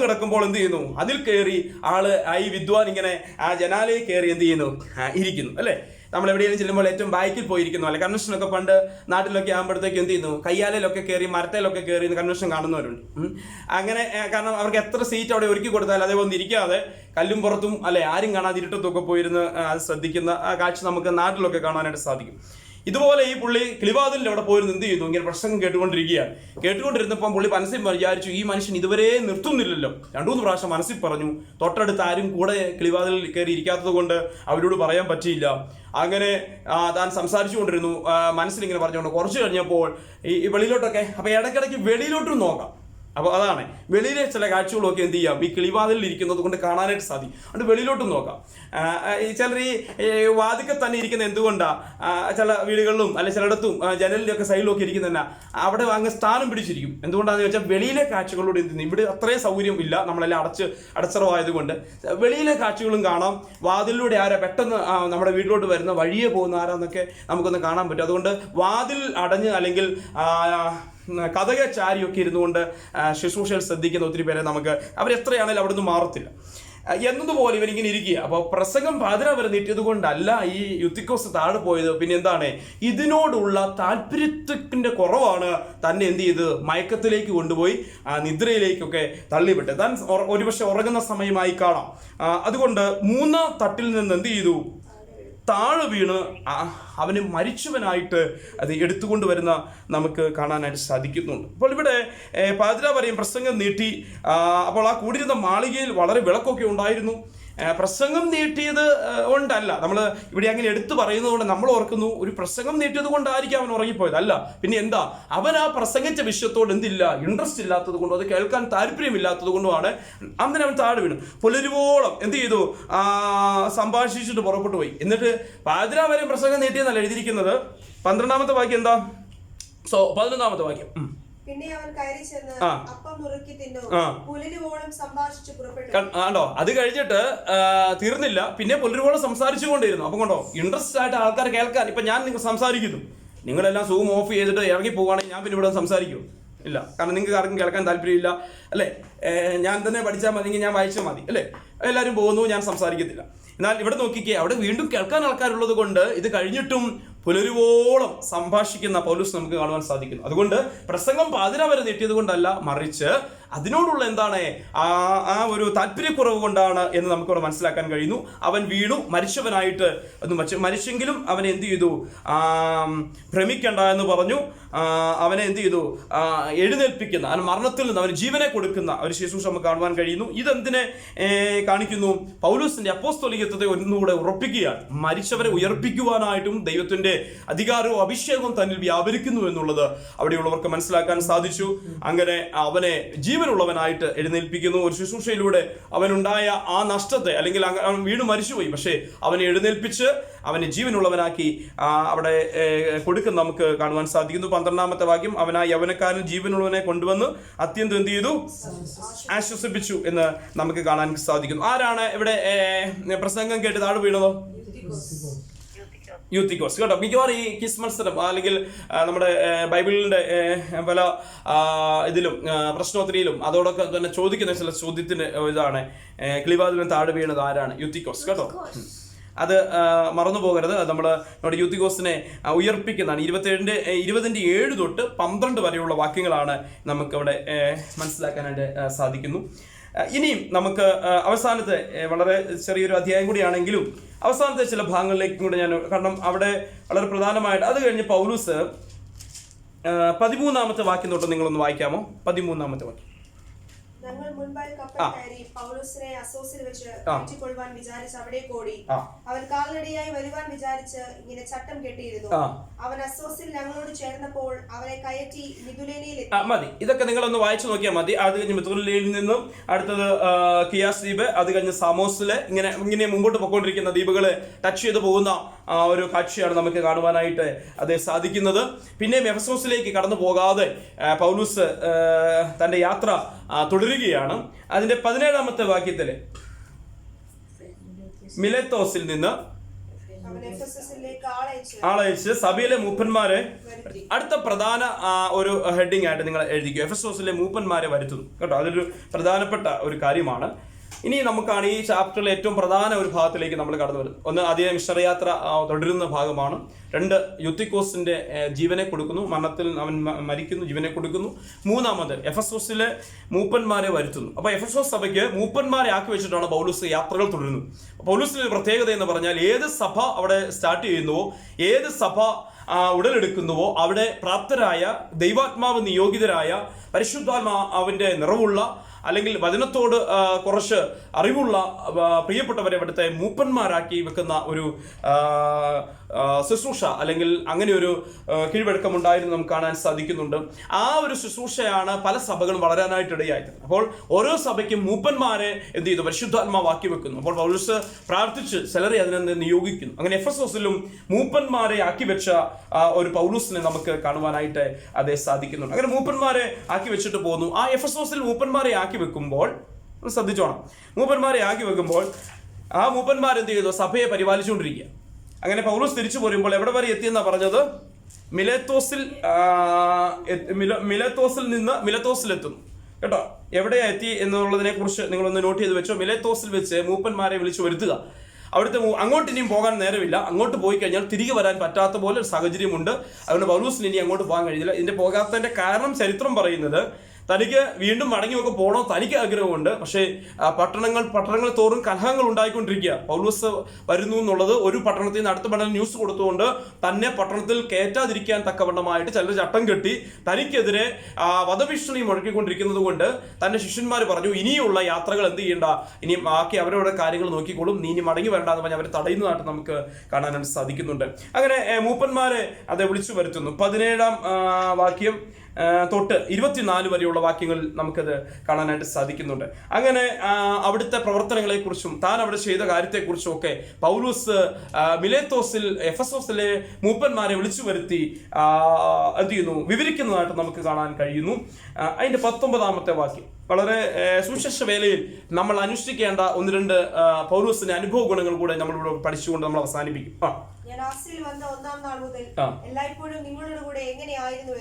കിടക്കുമ്പോൾ എന്ത് ചെയ്യുന്നു? അതിൽ കയറി ഈ വിദ്വാൻ ഇങ്ങനെ ആ ജനാലയിൽ കയറി എന്ത് ചെയ്യുന്നു? ഇരിക്കുന്നു അല്ലെ? നമ്മൾ എവിടെയെങ്കിലും ചെല്ലുമ്പോൾ ഏറ്റവും ബാക്കിൽ പോയിരിക്കുന്നു അല്ലെ? കൺവെൻഷനൊക്കെ പണ്ട് നാട്ടിലൊക്കെ ആകുമ്പോഴത്തേക്ക് എന്ത് ചെയ്യുന്നു? കയ്യാലയിലൊക്കെ കയറി മരത്തേലൊക്കെ കയറി കൺവെൻഷൻ കാണുന്നവരുണ്ട്. അങ്ങനെ കാരണം അവർക്ക് എത്ര സീറ്റ് അവിടെ ഒരുക്കി കൊടുത്താൽ അതേപോലെ ഇരിക്കാതെ കല്ലും പുറത്തും അല്ലെ ആരും കാണാതെ ഇരുട്ടത്തൊക്കെ പോയിരുന്ന് അത് ശ്രദ്ധിക്കുന്ന ആ കാഴ്ച നമുക്ക് നാട്ടിലൊക്കെ കാണാനായിട്ട് സാധിക്കും. ഇതുപോലെ ഈ പുള്ളി കിളിവാതിലിന്റെ അവിടെ പോയിരുന്നു എന്ത് ചെയ്തു? ഇങ്ങനെ പ്രസംഗം കേട്ടുകൊണ്ടിരുന്നപ്പം പുള്ളി മനസ്സിൽ വിചാരിച്ചു, ഈ മനുഷ്യൻ ഇതുവരെ നിർത്തുന്നില്ലല്ലോ. 2-3 പ്രാവശ്യം മനസ്സിൽ പറഞ്ഞു. തൊട്ടടുത്ത് ആരും കൂടെ കിളിവാതിൽ കയറി ഇരിക്കാത്തത് കൊണ്ട് അവരോട് പറയാൻ പറ്റിയില്ല. അങ്ങനെ താൻ സംസാരിച്ചു കൊണ്ടിരുന്നു, മനസ്സിലിങ്ങനെ പറഞ്ഞുകൊണ്ട് കുറച്ച് കഴിഞ്ഞപ്പോൾ ഈ വെളിയിലോട്ടൊക്കെ, അപ്പൊ ഇടയ്ക്കിടയ്ക്ക് വെളിയിലോട്ടും നോക്കാം. അപ്പോൾ അതാണ് വെളിയിലെ ചില കാഴ്ചകളൊക്കെ എന്ത് ചെയ്യാം? ഈ കിളിവാതിലിൽ ഇരിക്കുന്നത് കൊണ്ട് കാണാനായിട്ട് സാധിക്കും. അതുകൊണ്ട് വെളിയിലോട്ടും നോക്കാം. ചിലർ ഈ വാതിക്കൽ തന്നെ ഇരിക്കുന്ന എന്തുകൊണ്ടാണ്? ചില വീടുകളിലും അല്ലെ ചിലയിടത്തും ജനലിലൊക്കെ സൈഡിലൊക്കെ ഇരിക്കുന്ന അവിടെ അങ്ങ് സ്ഥാനം പിടിച്ചിരിക്കും. എന്തുകൊണ്ടാണെന്ന് ചോദിച്ചാൽ വെളിയിലെ കാഴ്ചകളോട് എന്ത് ചെയ്യുന്നു? ഇവിടെ അത്രയും സൗകര്യം ഇല്ല, നമ്മളെല്ലാം അടച്ചറവായതുകൊണ്ട് വെളിയിലെ കാഴ്ചകളും കാണാം. വാതിലിലൂടെ പെട്ടെന്ന് നമ്മുടെ വീട്ടിലോട്ട് വരുന്ന വഴിയെ പോകുന്ന ആരാന്നൊക്കെ നമുക്കൊന്ന് കാണാൻ പറ്റും. അതുകൊണ്ട് വാതിൽ അടഞ്ഞ് അല്ലെങ്കിൽ കഥക ചാരിയൊക്കെ ഇരുന്നുകൊണ്ട് ശുശ്രൂഷകൾ ശ്രദ്ധിക്കുന്ന ഒത്തിരി പേരെ അവരെത്രയാണെങ്കിലും അവിടെ നിന്ന് മാറത്തില്ല എന്നതുപോലെ ഇവരിങ്ങനെ ഇരിക്കുക. അപ്പോൾ പ്രസംഗം പാതിര വരെ നീട്ടിയത് കൊണ്ടല്ല ഈ യൂത്തിക്കോസ് താഴെ പോയത്. പിന്നെ എന്താണ്? ഇതിനോടുള്ള താല്പര്യത്തിന്റെ കുറവാണ് തന്നെ എന്ത് ചെയ്ത് മയക്കത്തിലേക്ക് കൊണ്ടുപോയി നിദ്രയിലേക്കൊക്കെ തള്ളിവിട്ട്. താൻ ഒരുപക്ഷെ ഉറങ്ങുന്ന സമയമായി കാണാം. അതുകൊണ്ട് 3-ാം തട്ടിൽ നിന്ന് എന്ത് ചെയ്തു? താഴെ വീണ് അവന് മരിച്ചവനായിട്ട് അത് എടുത്തുകൊണ്ടുവരുന്ന നമുക്ക് കാണാനായിട്ട് സാധിക്കുന്നുണ്ട്. അപ്പോൾ ഇവിടെ പാതിര പറയും പ്രസംഗം നീട്ടി. അപ്പോൾ ആ കൂടിയിരുന്ന മാളികയിൽ വളരെ വിളക്കൊക്കെ ഉണ്ടായിരുന്നു. പ്രസംഗം നീട്ടിയത് കൊണ്ടല്ല, നമ്മൾ ഇവിടെ അങ്ങനെ എടുത്തു പറയുന്നത് കൊണ്ട് നമ്മൾ ഓർക്കുന്നു ഒരു പ്രസംഗം നീട്ടിയത് കൊണ്ടായിരിക്കും അവൻ ഉറങ്ങിപ്പോയത്. അല്ല, പിന്നെ എന്താ, അവൻ ആ പ്രസംഗിച്ച വിഷയത്തോട് എന്തില്ല, ഇൻട്രസ്റ്റ് ഇല്ലാത്തത് കൊണ്ടും അത് കേൾക്കാൻ താല്പര്യമില്ലാത്തത് കൊണ്ടുമാണ് അന്ന് അവൻ താഴെ വീണു. പുലരുവോളം എന്ത് ചെയ്തു, സംഭാഷിച്ചിട്ട് പുറപ്പെട്ടു പോയി. എന്നിട്ട് പാതിര വരെ പ്രസംഗം നീട്ടിയെന്നല്ല എഴുതിയിരിക്കുന്നത്. 12-ാമത്തെ വാക്യം എന്താ, 11-ാമത്തെ വാക്യം. പിന്നെ അവൻ കയറി ചെന്ന് അപ്പം നുറുക്കി തിന്നു, പുലരുവോളം സംഭാഷിച്ചു പുറപ്പെട്ടു. ആണോ, അത് കഴിഞ്ഞിട്ട് തീർന്നില്ല, പിന്നെ പുലരുവോളം സംസാരിച്ചു കൊണ്ടിരുന്നു. അപ്പം കൊണ്ടോ ഇൻട്രസ്റ്റ് ആയിട്ട് ആൾക്കാർ കേൾക്കാൻ. ഇപ്പം ഞാൻ നിങ്ങൾ സംസാരിക്കുന്നു, നിങ്ങളെല്ലാം സൂം ഓഫ് ചെയ്തിട്ട് ഇറങ്ങി പോവുകയാണെങ്കിൽ ഞാൻ പിന്നെ ഇവിടെ സംസാരിക്കും ഇല്ല, കാരണം നിങ്ങൾക്ക് ആർക്കും കേൾക്കാൻ താല്പര്യമില്ല അല്ലേ. ഞാൻ തന്നെ പഠിച്ചാൽ മതി, ഞാൻ വായിച്ചാൽ മതി അല്ലേ. എല്ലാവരും പോകുന്നു, ഞാൻ സംസാരിക്കത്തില്ല. എന്നാൽ ഇവിടെ നോക്കിക്കേ, അവിടെ വീണ്ടും കേൾക്കാൻ ആൾക്കാരുള്ളത് കൊണ്ട് ഇത് കഴിഞ്ഞിട്ടും പുലരുവോളം സംഭാഷിക്കുന്ന പൗലോസ് നമുക്ക് കാണുവാൻ സാധിക്കുന്നു. അതുകൊണ്ട് പ്രസംഗം പാതിര വരെ നീട്ടിയത് കൊണ്ടല്ല, മറിച്ച് അതിനോടുള്ള എന്താണ് ആ ഒരു താല്പര്യക്കുറവ് കൊണ്ടാണ് എന്ന് നമുക്കവിടെ മനസ്സിലാക്കാൻ കഴിയുന്നു. അവൻ വീണു മരിച്ചവനായിട്ട്, മരിച്ചെങ്കിലും അവനെ എന്ത് ചെയ്തു, ഭ്രമിക്കണ്ട എന്ന് പറഞ്ഞു. അവനെ എന്ത് ചെയ്തു, എഴുന്നേൽപ്പിക്കുന്ന, അവൻ മരണത്തിൽ നിന്ന് അവന് ജീവനെ കൊടുക്കുന്ന ഒരു ശുശ്രൂഷ നമുക്ക് കാണുവാൻ കഴിയുന്നു. ഇതെന്തിനെ കാണിക്കുന്നു, പൗലോസിന്റെ അപ്പോസ്തലികത്വത്തെ ഒന്നുകൂടെ ഉറപ്പിക്കുകയാണ്. മരിച്ചവരെ ഉയർപ്പിക്കുവാനായിട്ടും ദൈവത്തിന്റെ അധികാരവും അഭിഷേകവും തന്നിൽ വ്യാപരിക്കുന്നു എന്നുള്ളത് അവിടെയുള്ളവർക്ക് മനസ്സിലാക്കാൻ സാധിച്ചു. അങ്ങനെ അവനെ ജീവനുള്ളവനായിട്ട് എഴുന്നേൽപ്പിക്കുന്നു. ഒരു ശുശ്രൂഷയിലൂടെ അവനുണ്ടായ ആ നഷ്ടത്തെ, അല്ലെങ്കിൽ അവൻ വീണ് മരിച്ചുപോയി, പക്ഷേ അവനെ എഴുന്നേൽപ്പിച്ച് അവനെ ജീവനുള്ളവനാക്കി അവിടെ കൊടുക്കുന്ന നമുക്ക് കാണുവാൻ സാധിക്കുന്നു. 12-ാമത്തെ വാക്യം, അവൻ ആ യൗവനക്കാരൻ ജീവനുള്ളവനെ കൊണ്ടുവന്ന് അത്യന്തം എന്ത് ചെയ്തു, ആശ്വസിപ്പിച്ചു എന്ന് നമുക്ക് കാണാൻ സാധിക്കുന്നു. ആരാണ് ഇവിടെ പ്രസംഗം കേട്ട് താഴെ വീണതോ? യൂത്തിക്കോസ് കേട്ടോ. മിക്കവാറും ഈ ക്വിസ് മത്സരം അല്ലെങ്കിൽ നമ്മുടെ ബൈബിളിന്റെ പല ഇതിലും പ്രശ്നോത്തരിയിലും അതോടൊക്കെ തന്നെ ചോദിക്കുന്ന ചില ചോദ്യത്തിന് ഇതാണ്, കിളിവാതിലിന് താഴെ വീണത് ആരാണ്? യൂത്തിക്കോസ് കേട്ടോ. അത് മറന്നു പോകരുത്. നമ്മൾ നമ്മുടെ യൂത്തിക്കോസിനെ ഉയർപ്പിക്കുന്നതാണ്. 20-7 തൊട്ട് 12 വരെയുള്ള വാക്യങ്ങളാണ് നമുക്കവിടെ മനസ്സിലാക്കാനായിട്ട് സാധിക്കുന്നു. ഇനിയും നമുക്ക് അവസാനത്തെ വളരെ ചെറിയൊരു അധ്യായം കൂടിയാണെങ്കിലും അവസാനത്തെ ചില ഭാഗങ്ങളിലേക്കും കൂടെ ഞാൻ, കാരണം അവിടെ വളരെ പ്രധാനമായിട്ട് അത് കഴിഞ്ഞ് പൗലോസ് 13-ാമത്തെ വാക്യം തൊട്ട് നിങ്ങളൊന്ന് വായിക്കാമോ? 13-ാമത്തെ വാക്യം. ഞങ്ങൾ മുൻപായി കപ്പൽ കയറി പൗലോസിനെ അസ്സോസിൽ വെച്ച് മാറ്റിക്കൊള്ളുവാൻ വിചാരിച്ച് അവിടെ കൂടി. അവൻ കാൽനടയായി വരുവാൻ വിചാരിച്ച് ഇങ്ങനെ ചട്ടം കെട്ടിയിരുന്നു. അവൻ അസ്സോസിൽ ഞങ്ങളോട് ചേർന്നപ്പോൾ അവനെ കയറ്റി മിതുലേനയിൽ മതി. ഇതൊക്കെ നിങ്ങളൊന്ന് വായിച്ചു നോക്കിയാൽ മതി. അത് കഴിഞ്ഞ് മിതുലേനയിൽ നിന്നും അടുത്തത് കിയാസ് ദ്വീപ്, അത് കഴിഞ്ഞ് സാമോസില്, ഇങ്ങനെ മുമ്പോട്ട് പോയിക്കൊണ്ടിരിക്കുന്ന ദ്വീപുകളെ ടച്ച് ചെയ്ത് പോകുന്ന ഒരു കാഴ്ചയാണ് നമുക്ക് കാണുവാനായിട്ട് അത് സാധിക്കുന്നത്. പിന്നെയും എഫെസോസിലേക്ക് കടന്നു പോകാതെ പൗലോസ് തന്റെ യാത്ര തുടരുകയാണ്. അതിന്റെ 17-ാമത്തെ വാക്യത്തില് മിലേത്തോസിൽ നിന്ന് ആളയച്ച് സഭയിലെ മൂപ്പന്മാരെ, അടുത്ത പ്രധാന ഒരു ഹെഡിങ് ആയിട്ട് നിങ്ങൾ എഴുതിക്കുക, എഫെസോസിലെ മൂപ്പന്മാരെ വരുത്തുന്നു കേട്ടോ. അതൊരു പ്രധാനപ്പെട്ട ഒരു കാര്യമാണ്. ഇനി നമുക്കാണ് ഈ ചാപ്റ്ററിലെ ഏറ്റവും പ്രധാന ഒരു ഭാഗത്തിലേക്ക് നമ്മൾ കടന്നു വരുന്നത്. ഒന്ന്, ആദ്യം മിഷണറിയാത്ര തുടരുന്ന ഭാഗമാണ്. 2, യൂത്തിക്കോസിന്റെ ജീവനെ കൊടുക്കുന്നു, മരണത്തിൽ അവൻ മരിക്കുന്നു, ജീവനെ കൊടുക്കുന്നു. 3-ാമത് എഫെസോസിലെ മൂപ്പന്മാരെ വരുത്തുന്നു. അപ്പോൾ എഫെസോസ് സഭയ്ക്ക് മൂപ്പന്മാരെ ആക്കി വെച്ചിട്ടാണ് പൗലോസ് യാത്രകൾ തുടരുന്നത്. പൗലോസിന്റെ ഒരു പ്രത്യേകത എന്ന് പറഞ്ഞാൽ, ഏത് സഭ അവിടെ സ്റ്റാർട്ട് ചെയ്യുന്നുവോ, ഏത് സഭ ഉടലെടുക്കുന്നുവോ അവിടെ പ്രാപ്തരായ, ദൈവാത്മാവ് നിയോഗിതരായ, പരിശുദ്ധാത്മാവിന്റെ നിറവുള്ള, അല്ലെങ്കിൽ വചനത്തോട് കുറച്ച് അറിവുള്ള പ്രിയപ്പെട്ടവരെ അവിടുത്തെ മൂപ്പന്മാരാക്കി വെക്കുന്ന ഒരു ശുശ്രൂഷ, അല്ലെങ്കിൽ അങ്ങനെ ഒരു കീഴ്വഴക്കം ഉണ്ടായിരുന്നു നമുക്ക് കാണാൻ സാധിക്കുന്നുണ്ട്. ആ ഒരു ശുശ്രൂഷയാണ് പല സഭകളും വളരാനായിട്ടിടയായത്. അപ്പോൾ ഓരോ സഭയ്ക്കും മൂപ്പന്മാരെ എന്ത് ചെയ്തു, പരിശുദ്ധാത്മാവാക്കി വെക്കുന്നു. അപ്പോൾ പൗലോസ് പ്രാർത്ഥിച്ച് ചിലരെ അതിനെ നിയോഗിക്കുന്നു. അങ്ങനെ എഫെസോസിലും മൂപ്പന്മാരെ ആക്കി വെച്ച ഒരു പൗലോസിനെ നമുക്ക് കാണുവാനായിട്ട് അതേ സാധിക്കുന്നുണ്ട്. അങ്ങനെ മൂപ്പന്മാരെ ആക്കി വെച്ചിട്ട് പോകുന്നു. ആ എഫെസോസിൽ മൂപ്പന്മാരെ ആക്കി വെക്കുമ്പോൾ ശ്രദ്ധിച്ചോണം, മൂപ്പന്മാരെ ആക്കി വെക്കുമ്പോൾ ആ മൂപ്പന്മാരെന്ത് ചെയ്തു, സഭയെ പരിപാലിച്ചുകൊണ്ടിരിക്കുക. അങ്ങനെ പൗലോസ് തിരിച്ചു പോരുമ്പോൾ എവിടെ വരെ എത്തിയെന്നാണ് പറഞ്ഞത്, മിലേത്തോസിൽ നിന്ന് മിലേത്തോസിലെത്തുന്നു കേട്ടോ. എവിടെയാ എത്തി എന്നുള്ളതിനെ കുറിച്ച് നിങ്ങളൊന്ന് നോട്ട് ചെയ്ത് വെച്ചോ. മിലേത്തോസിൽ വെച്ച് മൂപ്പന്മാരെ വിളിച്ചു വരുത്തുക. അവിടുത്തെ അങ്ങോട്ട് ഇനിയും പോകാൻ നേരമില്ല. അങ്ങോട്ട് പോയി കഴിഞ്ഞാൽ തിരികെ വരാൻ പറ്റാത്ത പോലെ ഒരു സാഹചര്യമുണ്ട്. അതുകൊണ്ട് പൗലോസിന് ഇനി അങ്ങോട്ട് പോകാൻ കഴിഞ്ഞില്ല. ഇതിന്റെ പോകാത്തതിന്റെ കാരണം ചരിത്രം പറയുന്നത്, തനിക്ക് വീണ്ടും മടങ്ങിയൊക്കെ പോകണോ തനിക്ക് ആഗ്രഹമുണ്ട്. പക്ഷേ പട്ടണങ്ങൾ തോറും കലഹങ്ങൾ ഉണ്ടായിക്കൊണ്ടിരിക്കുക. പൗലോസ് വരുന്നു എന്നുള്ളത് ഒരു പട്ടണത്തിൽ നിന്ന് അടുത്ത പട്ടണം ന്യൂസ് കൊടുത്തുകൊണ്ട് തന്നെ പട്ടണത്തിൽ കയറ്റാതിരിക്കാൻ തക്കവണ്ണമായിട്ട് ചിലർ ചട്ടം കെട്ടി തനിക്കെതിരെ വധഭീഷണി മുഴക്കിക്കൊണ്ടിരിക്കുന്നത് കൊണ്ട് തന്റെ ശിഷ്യന്മാർ പറഞ്ഞു, ഇനിയുള്ള യാത്രകൾ എന്ത് ചെയ്യണ്ട, ഇനി ബാക്കി അവരുടെ കാര്യങ്ങൾ നോക്കിക്കോളും, നീ ഇനി മടങ്ങി വരണ്ടെന്ന് പറഞ്ഞ് അവരെ തടയുന്നതായിട്ട് നമുക്ക് കാണാനായിട്ട് സാധിക്കുന്നുണ്ട്. അങ്ങനെ മൂപ്പന്മാരെ അത് വിളിച്ചു വരുത്തുന്നു. 17-ാം വാക്യം തൊട്ട് 24 വരെയുള്ള വാക്യങ്ങളിൽ നമുക്കത് കാണാനായിട്ട് സാധിക്കുന്നുണ്ട്. അങ്ങനെ അവിടുത്തെ പ്രവർത്തനങ്ങളെക്കുറിച്ചും താൻ അവിടെ ചെയ്ത കാര്യത്തെക്കുറിച്ചും ഒക്കെ പൗലോസ് മിലേത്തോസിൽ എഫെസോസിലെ മൂപ്പന്മാരെ വിളിച്ചു വരുത്തി എന്ത് ചെയ്യുന്നു, വിവരിക്കുന്നതായിട്ട് നമുക്ക് കാണാൻ കഴിയുന്നു. അതിന്റെ 19-ാമത്തെ വാക്യം വളരെ സുവിശേഷ വേലയിൽ നമ്മൾ അനുഷ്ഠിക്കേണ്ട 1-2 പൗലോസിന്റെ അനുഭവ ഗുണങ്ങൾ കൂടെ നമ്മളിവിടെ പഠിച്ചുകൊണ്ട് നമ്മൾ അവസാനിപ്പിക്കും. ഞാൻ ആസിയിൽ വന്ന 1-ാം നാൾ മുതൽ എല്ലായ്പ്പോഴും നിങ്ങളുടെ കൂടെ എങ്ങനെയായിരുന്നു,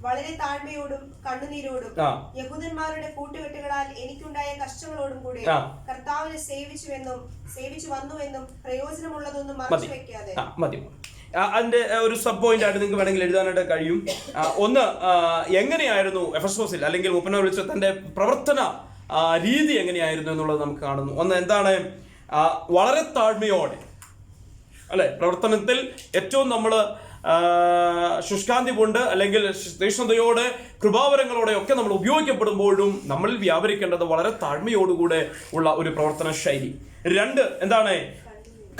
വളരെ താഴ്മയോടും കണ്ണുനീരോടും യഹൂദന്മാരുടെ കൂട്ടുകെട്ടുകളാൽ എനിക്കുണ്ടായ കഷ്ടങ്ങളോടും കൂടെ കർത്താവിനെ സേവിച്ചു വന്നുവെന്നും പ്രയോജനമുള്ളതൊന്നും മറച്ചു വെക്കാതെ. മതി. അതിന്റെ ഒരു സബ് പോയിന്റ് ആയിട്ട് നിങ്ങൾക്ക് വേണമെങ്കിൽ എഴുതാനായിട്ട് കഴിയും. ഒന്ന്, എങ്ങനെയായിരുന്നു എഫെസോസിൽ അല്ലെങ്കിൽ മൂപ്പന്മാരെ വിളിച്ച തന്റെ പ്രവർത്തന രീതി എങ്ങനെയായിരുന്നു എന്നുള്ളത് നമുക്ക് കാണുന്നു. ഒന്ന്, എന്താണ്, വളരെ താഴ്മയോടെ അല്ലെ പ്രവർത്തനത്തിൽ ഏറ്റവും നമ്മൾ ശുഷ്കാന്തി കൊണ്ട് അല്ലെങ്കിൽ തീക്ഷ്ണതയോടെ കൃപാവരങ്ങളോടെ ഒക്കെ നമ്മൾ ഉപയോഗിക്കപ്പെടുമ്പോഴും നമ്മളിൽ വ്യാപരിക്കേണ്ടത് വളരെ താഴ്മയോടുകൂടെ ഉള്ള ഒരു പ്രവർത്തന ശൈലി. 2, എന്താണ്,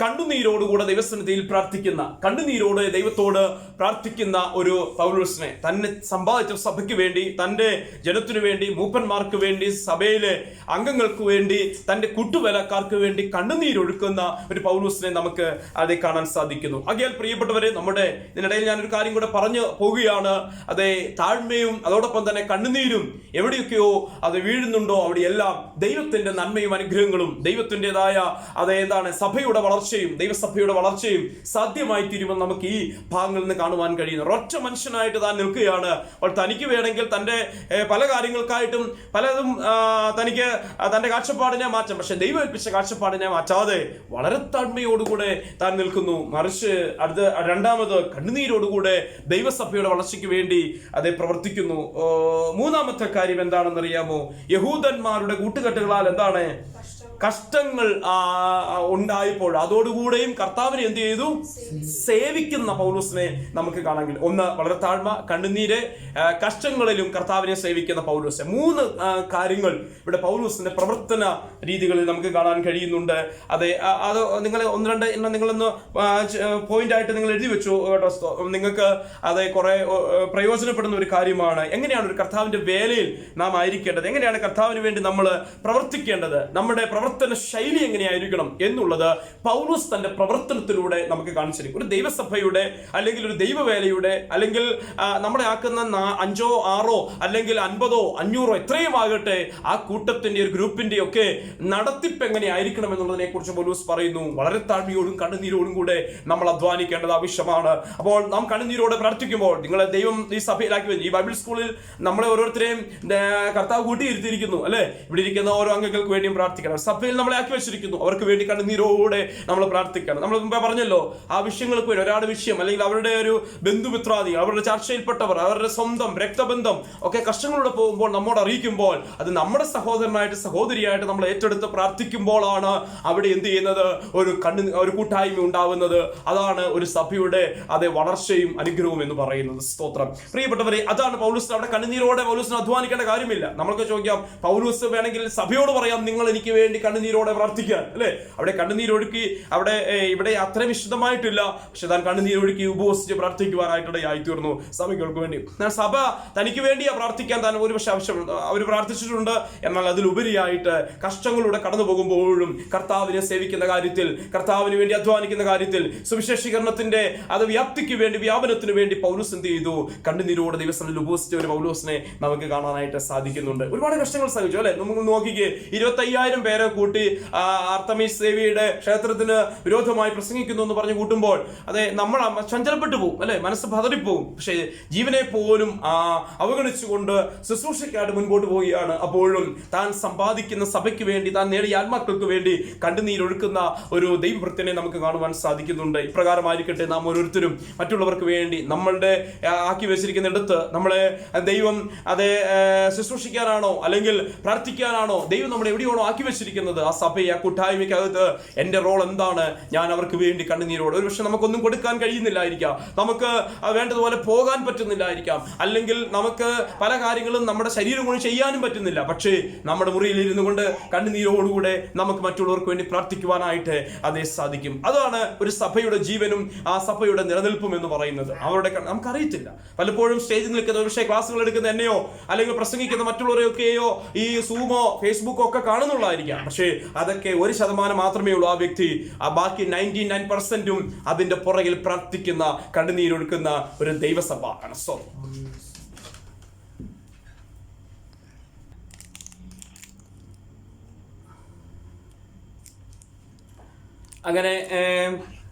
കണ്ണുനീരോടുകൂടെ ദൈവസന്നിധിയിൽ പ്രാർത്ഥിക്കുന്ന, കണ്ണുനീരോട് ദൈവത്തോട് പ്രാർത്ഥിക്കുന്ന ഒരു പൗലോസിനെ, തന്നെ സമ്പാദിച്ച സഭയ്ക്ക് വേണ്ടി, തൻ്റെ ജനത്തിനു വേണ്ടി, മൂപ്പന്മാർക്ക് വേണ്ടി, സഭയിലെ അംഗങ്ങൾക്ക് വേണ്ടി, തൻ്റെ കൂട്ടുവേലക്കാർക്ക് വേണ്ടി കണ്ണുനീരൊഴുക്കുന്ന ഒരു പൗലോസിനെ നമുക്ക് അതേ കാണാൻ സാധിക്കുന്നു. ആകയാൽ പ്രിയപ്പെട്ടവരെ, നമ്മുടെ ഇതിനിടയിൽ ഞാനൊരു കാര്യം കൂടെ പറഞ്ഞു പോവുകയാണ്. അതേ താഴ്മയും അതോടൊപ്പം തന്നെ കണ്ണുനീരും എവിടെയൊക്കെയോ അത് വീഴുന്നുണ്ടോ അവിടെയെല്ലാം ദൈവത്തിന്റെ നന്മയും അനുഗ്രഹങ്ങളും ദൈവത്തിൻ്റെതായ എന്താണ് സഭയുടെ വളർച്ചയും ദൈവസഭയുടെ വളർച്ചയും സാധ്യമായി തീരുമെന്ന് നമുക്ക് ഈ ഭാഗങ്ങളിൽ നിന്ന് കാണുവാൻ കഴിയുന്നു. ഒരൊറ്റ മനുഷ്യനായിട്ട് താൻ നിൽക്കുകയാണ്. അപ്പോൾ തനിക്ക് വേണമെങ്കിൽ തൻ്റെ പല കാര്യങ്ങൾക്കായിട്ടും പലതും തനിക്ക് തൻ്റെ കാഴ്ചപ്പാടിനെ മാറ്റാം. പക്ഷെ ദൈവം ഏൽപ്പിച്ച കാഴ്ചപ്പാടിനെ മാറ്റാതെ വളരെ താഴ്മയോടുകൂടെ താൻ നിൽക്കുന്നു. മറിച്ച് രണ്ടാമത് കണ്ണുനീരോടുകൂടെ ദൈവസഭയുടെ വളർച്ചയ്ക്ക് വേണ്ടി അത് പ്രവർത്തിക്കുന്നു. 3-ാമത്തെ കാര്യം എന്താണെന്നറിയാമോ? യഹൂദന്മാരുടെ കൂട്ടുകെട്ടുകളാൽ എന്താണ് കഷ്ടങ്ങൾ ഉണ്ടായപ്പോൾ അതോടുകൂടെയും കർത്താവിനെ എന്ത് ചെയ്തു, സേവിക്കുന്ന പൗലോസിനെ നമുക്ക് കാണാമെങ്കിൽ. ഒന്ന്, വളരെ താഴ്മ, കണ്ണുനീര്, കഷ്ടങ്ങളിലും കർത്താവിനെ സേവിക്കുന്ന പൗലോസ്. 3 കാര്യങ്ങൾ ഇവിടെ പൗലോസിന്റെ പ്രവർത്തന രീതികളിൽ നമുക്ക് കാണാൻ കഴിയുന്നുണ്ട്. അത് നിങ്ങൾ 1-2 എണ്ണം നിങ്ങളൊന്ന് പോയിന്റ് ആയിട്ട് നിങ്ങൾ എഴുതി വെച്ചു കേട്ടോ. നിങ്ങൾക്ക് കുറെ പ്രയോജനപ്പെടുന്ന ഒരു കാര്യമാണ്. എങ്ങനെയാണ് ഒരു കർത്താവിന്റെ വേലയിൽ നാം ആയിരിക്കേണ്ടത്, എങ്ങനെയാണ് കർത്താവിന് വേണ്ടി നമ്മൾ പ്രവർത്തിക്കേണ്ടത്, നമ്മുടെ പ്രവർത്തന ശൈലി എങ്ങനെയായിരിക്കണം എന്നുള്ളത് പൗലോസ് തന്റെ പ്രവർത്തനത്തിലൂടെ നമുക്ക് കാണിച്ചിരിക്കും. ഒരു ദൈവസഭയുടെ അല്ലെങ്കിൽ ഒരു ദൈവവേലയുടെ അല്ലെങ്കിൽ നമ്മളെ ആക്കുന്ന 5, 6 അല്ലെങ്കിൽ 50, 500 എത്രയും ആകട്ടെ ആ കൂട്ടത്തിന്റെ ഒരു ഗ്രൂപ്പിന്റെ ഒക്കെ നടത്തിപ്പ് എങ്ങനെയായിരിക്കണം എന്നുള്ളതിനെ കുറിച്ച് പൗലോസ് പറയുന്നു. വളരെ താഴ്മയോടും കണ്ണുനീരോടും കൂടെ നമ്മൾ അധ്വാനിക്കേണ്ടത് ആവശ്യമാണ്. അപ്പോൾ നാം കണ്ണുനീരോടെ പ്രാർത്ഥിക്കുമ്പോൾ, നിങ്ങളെ ദൈവം ഈ സഭയിലാക്കി വരും. ഈ ബൈബിൾ സ്കൂളിൽ നമ്മളെ ഓരോരുത്തരെയും കർത്താവ് കൂട്ടിയിരുത്തിയിരിക്കുന്നു അല്ലെ. ഇവിടെ ഇരിക്കുന്ന ഓരോ അംഗങ്ങൾക്ക് വേണ്ടിയും പ്രാർത്ഥിക്കണം. സഭയിൽ നമ്മളെ ആക്കി വെച്ചിരിക്കുന്നു, അവർക്ക് വേണ്ടി കണ്ണുനീരോടെ നമ്മൾ പ്രാർത്ഥിക്കണം. നമ്മൾ മുമ്പേ പറഞ്ഞല്ലോ, ആ വിഷയങ്ങൾക്ക് വേണ്ടി ഒരാളുടെ വിഷയം അല്ലെങ്കിൽ അവരുടെ ഒരു ബന്ധുമിത്രാദികൾ, അവരുടെ ചർച്ചയിൽപ്പെട്ടവർ, അവരുടെ സ്വന്തം രക്തബന്ധം ഒക്കെ കഷ്ടങ്ങളിലൂടെ പോകുമ്പോൾ നമ്മോട് അറിയിക്കുമ്പോൾ അത് നമ്മുടെ സഹോദരനായിട്ട് സഹോദരിയായിട്ട് നമ്മൾ ഏറ്റെടുത്ത് പ്രാർത്ഥിക്കുമ്പോഴാണ് അവിടെ എന്ത് ചെയ്യുന്നത്, ഒരു കൂട്ടായ്മ ഉണ്ടാവുന്നത്. അതാണ് ഒരു സഭയുടെ വളർച്ചയും അനുഗ്രഹവും എന്ന് പറയുന്നത്. സ്തോത്രം. പ്രിയപ്പെട്ടവരെ, അതാണ് പൗലോസ് അവിടെ കണ്ണുനീരോടെ പൗലോസിന് അധ്വാനിക്കേണ്ട കാര്യമില്ല. നമ്മൾക്ക് ചോദിക്കാം, പൗലോസ് വേണമെങ്കിൽ സഭയോട് പറയാം, നിങ്ങൾ എനിക്ക് വേണ്ടി കണ്ണുനീരോടെ പ്രാർത്ഥിക്കാൻ അല്ലെ. അവിടെ കണ്ണുനീരൊഴുക്കി ഇവിടെ അത്ര വിശദമായിട്ടില്ല, പക്ഷെ താൻ കണ്ണുനീരൊഴുക്കി ഉപവസിച്ച് പ്രാർത്ഥിക്കുവാനായിട്ടിടയായി തീർന്നു സഭയ്ക്ക് വേണ്ടി. സഭ തനിക്ക് വേണ്ടിയാ പ്രാർത്ഥിക്കാൻ താൻ ഒരുപക്ഷെ ആവശ്യമുണ്ട്, അവർ പ്രാർത്ഥിച്ചിട്ടുണ്ട്. എന്നാൽ അതിലുപരിയായിട്ട് കഷ്ടങ്ങളിലൂടെ കടന്നു പോകുമ്പോഴും കർത്താവിനെ സേവിക്കുന്ന കാര്യത്തിൽ, കർത്താവിന് വേണ്ടി അധ്വാനിക്കുന്ന കാര്യത്തിൽ, സുവിശേഷീകരണത്തിന്റെ വ്യാപ്തിക്ക് വേണ്ടി, വ്യാപനത്തിന് വേണ്ടി പൗലോസ് എന്ത് ചെയ്തു, കണ്ണുനീരോടെ ദിവസങ്ങളിൽ ഉപവസിച്ച ഒരു പൗലോസിനെ നമുക്ക് കാണാനായിട്ട് സാധിക്കുന്നുണ്ട്. ഒരുപാട് കഷ്ടങ്ങൾ സഹിച്ചു അല്ലെ. നമുക്ക് നോക്കിക്കേ, 25,000 പേരെ കൂട്ടി ആർത്തമീസ് ദേവിയുടെ ക്ഷേത്രത്തിന് വിരോധമായി പ്രസംഗിക്കുന്നു എന്ന് പറഞ്ഞു കൂട്ടുമ്പോൾ അതെ നമ്മൾ ചഞ്ചലപ്പെട്ടു പോകും അല്ലെ, മനസ്സ് പതറിപ്പോകും. പക്ഷേ ജീവനെ പോലും അവഗണിച്ചുകൊണ്ട് ശുശ്രൂഷയ്ക്കായിട്ട് മുൻപോട്ട് പോവുകയാണ്. അപ്പോഴും താൻ സമ്പാദിക്കുന്ന സഭയ്ക്ക് വേണ്ടി, താൻ നേടിയ ആത്മാക്കൾക്ക് വേണ്ടി കണ്ണുനീരൊഴുക്കുന്ന ഒരു ദൈവഭക്തനെ നമുക്ക് കാണുവാൻ സാധിക്കുന്നുണ്ട്. ഇപ്രകാരമായിരിക്കട്ടെ നാം ഓരോരുത്തരും മറ്റുള്ളവർക്ക് വേണ്ടി നമ്മളുടെ ആക്കി വെച്ചിരിക്കുന്നിടത്ത് നമ്മളെ ദൈവം അത് ശുശ്രൂഷിക്കാനാണോ അല്ലെങ്കിൽ പ്രാർത്ഥിക്കാനാണോ ദൈവം നമ്മളെ എവിടെയാണോ ആക്കി വെച്ചിരിക്കുന്നത്, ആ സഭയെ ആ കൂട്ടായ്മയ്ക്കകത്ത് എൻ്റെ റോൾ എന്താണ്, ഞാൻ അവർക്ക് വേണ്ടി കണ്ണുനീരോട്. ഒരുപക്ഷെ നമുക്കൊന്നും കൊടുക്കാൻ കഴിയുന്നില്ലായിരിക്കാം, നമുക്ക് വേണ്ടതുപോലെ പോകാൻ പറ്റുന്നില്ലായിരിക്കാം, അല്ലെങ്കിൽ നമുക്ക് പല കാര്യങ്ങളും നമ്മുടെ ശരീരം കൊണ്ട് ചെയ്യാനും പറ്റുന്നില്ല. പക്ഷേ നമ്മുടെ മുറിയിൽ ഇരുന്നു കൊണ്ട് കണ്ണുനീരോടുകൂടെ നമുക്ക് മറ്റുള്ളവർക്ക് വേണ്ടി പ്രാർത്ഥിക്കുവാനായിട്ട് അതേ സാധിക്കും. അതാണ് ഒരു സഭയുടെ ജീവനും ആ സഭയുടെ നിലനിൽപ്പും എന്ന് പറയുന്നത്. അവരുടെ നമുക്കറിയത്തില്ല, പലപ്പോഴും സ്റ്റേജിൽ നിൽക്കുന്ന ഒരുപക്ഷെ ക്ലാസ്സുകൾ എടുക്കുന്ന എന്നെയോ അല്ലെങ്കിൽ പ്രസംഗിക്കുന്ന മറ്റുള്ളവരെയൊക്കെയോ ഈ സൂമോ ഫേസ്ബുക്കോ ഒക്കെ കാണുന്നുള്ളതായിരിക്കാം. പക്ഷേ അതൊക്കെ 1% മാത്രമേ ഉള്ളൂ ആ വ്യക്തി. ആ ബാക്കി 99% അതിന്റെ പുറകിൽ പ്രാർത്ഥിക്കുന്ന കണ്ണുനീരൊഴുക്കുന്ന ഒരു ദൈവസഭ ആണ്. സോ അങ്ങനെ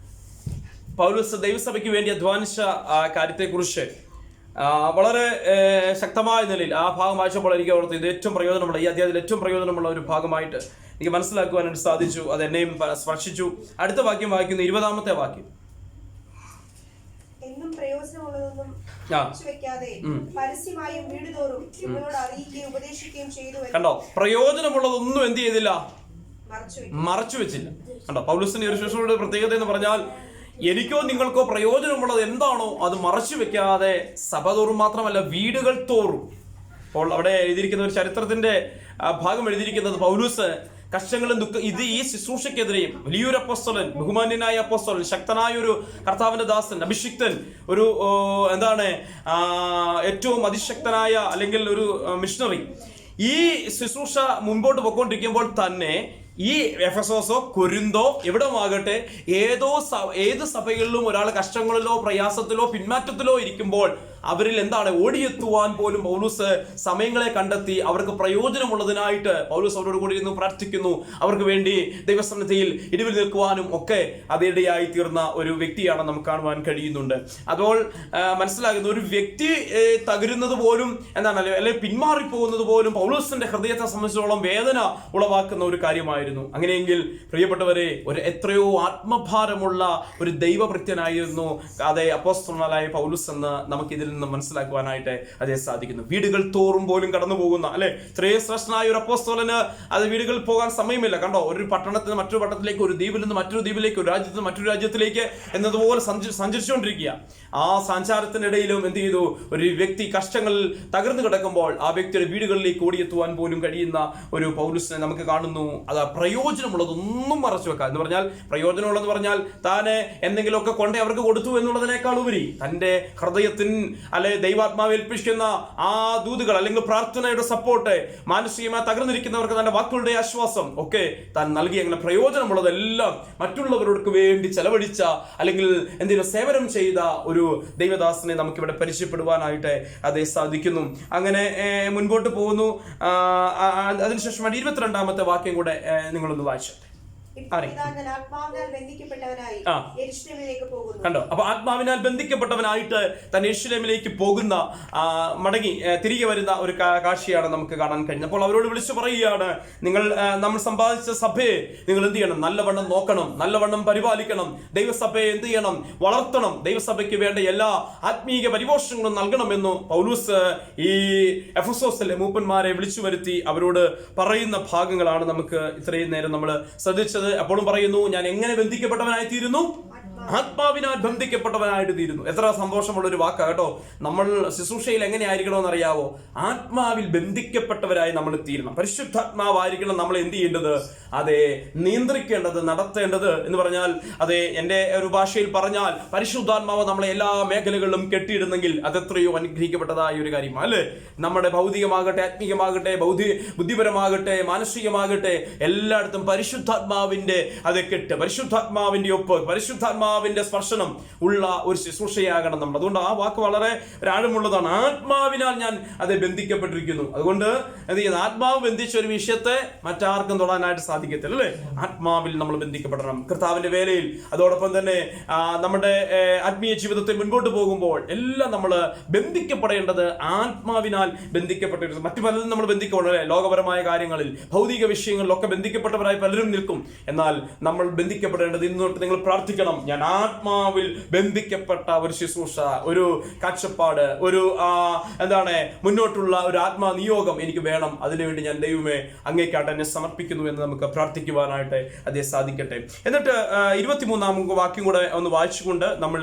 പൗലോസ് ദൈവസഭയ്ക്ക് വേണ്ടി അധ്വാനിച്ച കാര്യത്തെക്കുറിച്ച് വളരെ ശക്തമായ നിലയിൽ ആ ഭാഗം വായിച്ചപ്പോൾ എനിക്ക് ഓർത്ത് ഇത് ഏറ്റവും പ്രയോജനമുള്ള, ഈ അധ്യായത്തിൽ ഏറ്റവും പ്രയോജനമുള്ള ഒരു ഭാഗമായിട്ട് എനിക്ക് മനസ്സിലാക്കുവാനായിട്ട് സാധിച്ചു. അത് എന്നെയും സ്പർശിച്ചു. അടുത്ത വാക്യം വായിക്കുന്നു, 20-ാമത്തെ വാക്യം. എന്നും പ്രയോജനമുള്ളതൊന്നും വെക്കാതെ പരസ്യമായും വീടുതോറും നിങ്ങളോട് അറിയിക്കുകയും ഉപദേശിക്കുകയും ചെയ്തു. കണ്ടോ, പ്രയോജനമുള്ളതൊന്നും എന്ത് ചെയ്തില്ല, മറച്ചു വെച്ചില്ല. കണ്ടോ, പൗലോസിന്റെ ഒരു ശുശ്രൂഷയുടെ പ്രത്യേകത എന്ന് പറഞ്ഞാൽ എനിക്കോ നിങ്ങൾക്കോ പ്രയോജനമുള്ളത് എന്താണോ അത് മറച്ചു വെക്കാതെ സഭ തോറും മാത്രമല്ല വീടുകൾ തോറും. അപ്പോൾ അവിടെ എഴുതിയിരിക്കുന്ന ഒരു ചരിത്രത്തിന്റെ ഭാഗം എഴുതിയിരിക്കുന്നത് പൗലോസ് കഷ്ടങ്ങളും ഇത് ഈ ശുശ്രൂഷയ്ക്കെതിരെയും വലിയൊരു അപ്പോസ്തലൻ, ബഹുമാന്യനായ അപ്പോസ്തലൻ, ശക്തനായ ഒരു കർത്താവിന്റെ ദാസൻ, അഭിഷിക്തൻ, ഒരു ഏറ്റവും അതിശക്തനായ അല്ലെങ്കിൽ ഒരു മിഷണറി, ഈ ശുശ്രൂഷ മുൻപോട്ട് പോയിക്കൊണ്ടിരിക്കുമ്പോൾ തന്നെ ഈ എഫെസോസോ കൊരിന്തോ എവിടമാകട്ടെ ഏത് സഭകളിലും ഒരാൾ കഷ്ടങ്ങളിലോ പ്രയാസത്തിലോ പിന്മാറ്റത്തിലോ ഇരിക്കുമ്പോൾ അവരിൽ എന്താണ് ഓടിയെത്തുവാൻ പോലും പൗലോസ് സമയങ്ങളെ കണ്ടെത്തി അവർക്ക് പ്രയോജനമുള്ളതിനായിട്ട് പൗലോസ് അവരോട് കൂടി ഇരുന്ന് പ്രാർത്ഥിക്കുന്നു. അവർക്ക് വേണ്ടി ദൈവസന്നിധിയിൽ ഇടിവിൽ നിൽക്കുവാനും ഒക്കെ അതിടയായി തീർന്ന ഒരു വ്യക്തിയാണ് നമുക്ക് കാണുവാൻ കഴിയുന്നുണ്ട്. അപ്പോൾ മനസ്സിലാകുന്ന ഒരു വ്യക്തി തകരുന്നത് പോലും എന്താണ് അല്ലെങ്കിൽ പിന്മാറിപ്പോകുന്നത് പോലും പൗലോസിന്റെ ഹൃദയത്തെ സംബന്ധിച്ചിടത്തോളം വേദന ഉളവാക്കുന്ന ഒരു കാര്യമായിരുന്നു. അങ്ങനെയെങ്കിൽ പ്രിയപ്പെട്ടവരെ, ഒരു എത്രയോ ആത്മഭാരമുള്ള ഒരു ദൈവഭൃത്യനായിരുന്നു അതേ അപ്പോസ്തലനായ പൗലോസ് എന്ന് നമുക്കിതിൽ നിന്ന് മനസ്സിലാക്കുവാനായിട്ട് അതേ സാധിക്കുന്നു. വീടുകൾ തോറും പോലും കടന്നു പോകുന്ന അല്ലെ, ഇത്രയും ശ്രേഷ്ഠനായ ഒരു അപ്പോസ്തലന് അത് വീടുകളിൽ പോകാൻ സമയമില്ല. കണ്ടോ, ഒരു പട്ടണത്തിന് മറ്റൊരു പട്ടണത്തിലേക്ക്, ഒരു ദ്വീപിൽ നിന്ന് മറ്റൊരു ദ്വീപിലേക്ക്, ഒരു രാജ്യത്ത് നിന്ന് മറ്റൊരു രാജ്യത്തിലേക്ക് എന്നതുപോലെ സഞ്ചരിച്ചുകൊണ്ടിരിക്കുക. ആ സഞ്ചാരത്തിനിടയിലും എന്ത് ചെയ്തു, ഒരു വ്യക്തി കഷ്ടങ്ങളിൽ തകർന്നു കിടക്കുമ്പോൾ ആ വ്യക്തിയുടെ വീടുകളിലേക്ക് ഓടിയെത്തുവാൻ പോലും കഴിയുന്ന ഒരു പൗലോസിനെ നമുക്ക് കാണുന്നു. അത് പ്രയോജനമുള്ളതൊന്നും മറച്ചു വെക്കുക എന്ന് പറഞ്ഞാൽ, പ്രയോജനമുള്ളതെന്ന് പറഞ്ഞാൽ താനെ എന്തെങ്കിലുമൊക്കെ കൊണ്ടേ അവർക്ക് കൊടുത്തു എന്നുള്ളതിനേക്കാൾ ഉപരി തന്റെ ഹൃദയത്തിന് അല്ലെ ദൈവാത്മാവേൽപ്പിക്കുന്ന ആ ദൂതുകൾ അല്ലെങ്കിൽ പ്രാർത്ഥനയുടെ സപ്പോർട്ട്, മാനസികമായി തകർന്നിരിക്കുന്നവർക്ക് തന്റെ വാക്കുകളുടെ ആശ്വാസം ഒക്കെ താൻ നൽകി. അങ്ങനെ പ്രയോജനമുള്ളതെല്ലാം മറ്റുള്ളവർക്ക് വേണ്ടി ചെലവഴിച്ച അല്ലെങ്കിൽ എന്തെങ്കിലും സേവനം ചെയ്ത ഒരു ദൈവദാസനെ നമുക്കിവിടെ പരിചയപ്പെടുവാനായിട്ട് അതേ സാധിക്കുന്നു. അങ്ങനെ മുൻപോട്ട് പോകുന്നു. അതിനുശേഷം 22-ാമത്തെ വാക്യം കൂടെ നിങ്ങളൊന്ന് വായിച്ചു. കണ്ടോ, അപ്പൊ ആത്മാവിനാൽ ബന്ധിക്കപ്പെട്ടവനായിട്ട് താൻ യെരൂശലേമിലേക്ക് പോകുന്ന മടങ്ങി തിരികെ വരുന്ന ഒരു കാഴ്ചയാണ് നമുക്ക് കാണാൻ കഴിഞ്ഞത്. അപ്പോൾ അവരോട് വിളിച്ചു പറയുകയാണ്, നമ്മൾ സമ്പാദിച്ച സഭയെ നിങ്ങൾ എന്ത് ചെയ്യണം, നല്ലവണ്ണം നോക്കണം, നല്ലവണ്ണം പരിപാലിക്കണം, ദൈവസഭയെ എന്ത് ചെയ്യണം, വളർത്തണം, ദൈവസഭയ്ക്ക് വേണ്ട എല്ലാ ആത്മീയ പരിപോഷണങ്ങളും നൽകണമെന്നു പൗലോസ് ഈ എഫെസോസിലെ മൂപ്പന്മാരെ വിളിച്ചു വരുത്തി അവരോട് പറയുന്ന ഭാഗങ്ങളാണ് നമുക്ക് ഇത്രയും നേരം നമ്മൾ ശ്രദ്ധിച്ചത്. അപ്പോഴും പറയുന്നു, ഞാൻ എങ്ങനെ ബന്ധിക്കപ്പെട്ടവനായി തീരുന്നു, ആത്മാവിനാൽ ബന്ധിക്കപ്പെട്ടവനായിട്ട് തീരുന്നു. എത്ര സന്തോഷമുള്ള ഒരു വാക്കാ കേട്ടോ. നമ്മൾ ശുശ്രൂഷയിൽ എങ്ങനെ ആയിരിക്കണമെന്ന് അറിയാവോ, ആത്മാവിൽ ബന്ധിക്കപ്പെട്ടവരായി നമ്മൾ തീരണം. പരിശുദ്ധാത്മാവായിരിക്കണം നമ്മൾ എന്ത് ചെയ്യേണ്ടത്, അതെ നിയന്ത്രിക്കേണ്ടത്, നടത്തേണ്ടത് എന്ന് പറഞ്ഞാൽ, അതെ എൻ്റെ ഒരു ഭാഷയിൽ പറഞ്ഞാൽ പരിശുദ്ധാത്മാവ് നമ്മളെ എല്ലാ മേഖലകളിലും കെട്ടിയിടുന്നെങ്കിൽ അതെത്രയോ അനുഗ്രഹിക്കപ്പെട്ടതായ ഒരു കാര്യമാണ് അല്ലേ. നമ്മുടെ ഭൗതികമാകട്ടെ, ആത്മീയമാകട്ടെ, ബുദ്ധിപരമാകട്ടെ, മാനസികമാകട്ടെ, എല്ലായിടത്തും പരിശുദ്ധാത്മാവിന്റെ അത് കെട്ട്, പരിശുദ്ധാത്മാവിന്റെ ഒപ്പ്, പരിശുദ്ധാത്മാവിന്റെ പരിശുദ്ധാത്മാവിന്റെ സ്പർശനം ഉള്ള ഒരു ശുശ്രൂഷയാകണം നമ്മൾ. അതുകൊണ്ട് ആ വാക്ക് വളരെ ആഴമുള്ളതാണ്. ആത്മാവിനാൽ ഞാൻ അത് ബന്ധിക്കപ്പെട്ടിരിക്കുന്നു. അതുകൊണ്ട് എന്ത് ചെയ്യുന്നു? ആത്മാവ് ബന്ധിച്ച ഒരു വിഷയത്തെ മറ്റാർക്കും തൊടാനായിട്ട് സാധിക്കത്തില്ല, അല്ലേ? ആത്മാവിൽ നമ്മൾ ബന്ധിക്കപ്പെടണം കർത്താവിന്റെ വേലയിൽ. അതോടൊപ്പം തന്നെ നമ്മുടെ ആത്മീയ ജീവിതത്തിൽ മുൻപോട്ട് പോകുമ്പോൾ എല്ലാം നമ്മൾ ബന്ധിക്കപ്പെടേണ്ടത് ആത്മാവിനാൽ ബന്ധിക്കപ്പെട്ടിരുന്നു. മറ്റു പലരും നമ്മൾ ബന്ധിക്കപ്പെടേ ലോകപരമായ കാര്യങ്ങളിൽ, ഭൗതിക വിഷയങ്ങളിലൊക്കെ ബന്ധിക്കപ്പെട്ടവരായി പലരും നിൽക്കും. എന്നാൽ നമ്മൾ ബന്ധിക്കപ്പെടേണ്ടത്, ഇന്നോട്ട് നിങ്ങൾ പ്രാർത്ഥിക്കണം, ഞാൻ ആത്മാവിൽ ബന്ധിക്കപ്പെട്ട ഒരു ശുശ്രൂഷ, ഒരു കാഴ്ചപ്പാട്, ഒരു മുന്നോട്ടുള്ള ഒരു ആത്മാ നിയോഗം എനിക്ക് വേണം. അതിനുവേണ്ടി ഞാൻ ദൈവമേ അങ്ങേക്കാട്ട് എന്നെ സമർപ്പിക്കുന്നു എന്ന് നമുക്ക് പ്രാർത്ഥിക്കുവാനായിട്ട് അതേ സാധിക്കട്ടെ. എന്നിട്ട് 23-ാം വാക്യം കൂടെ ഒന്ന് വായിച്ചുകൊണ്ട് നമ്മൾ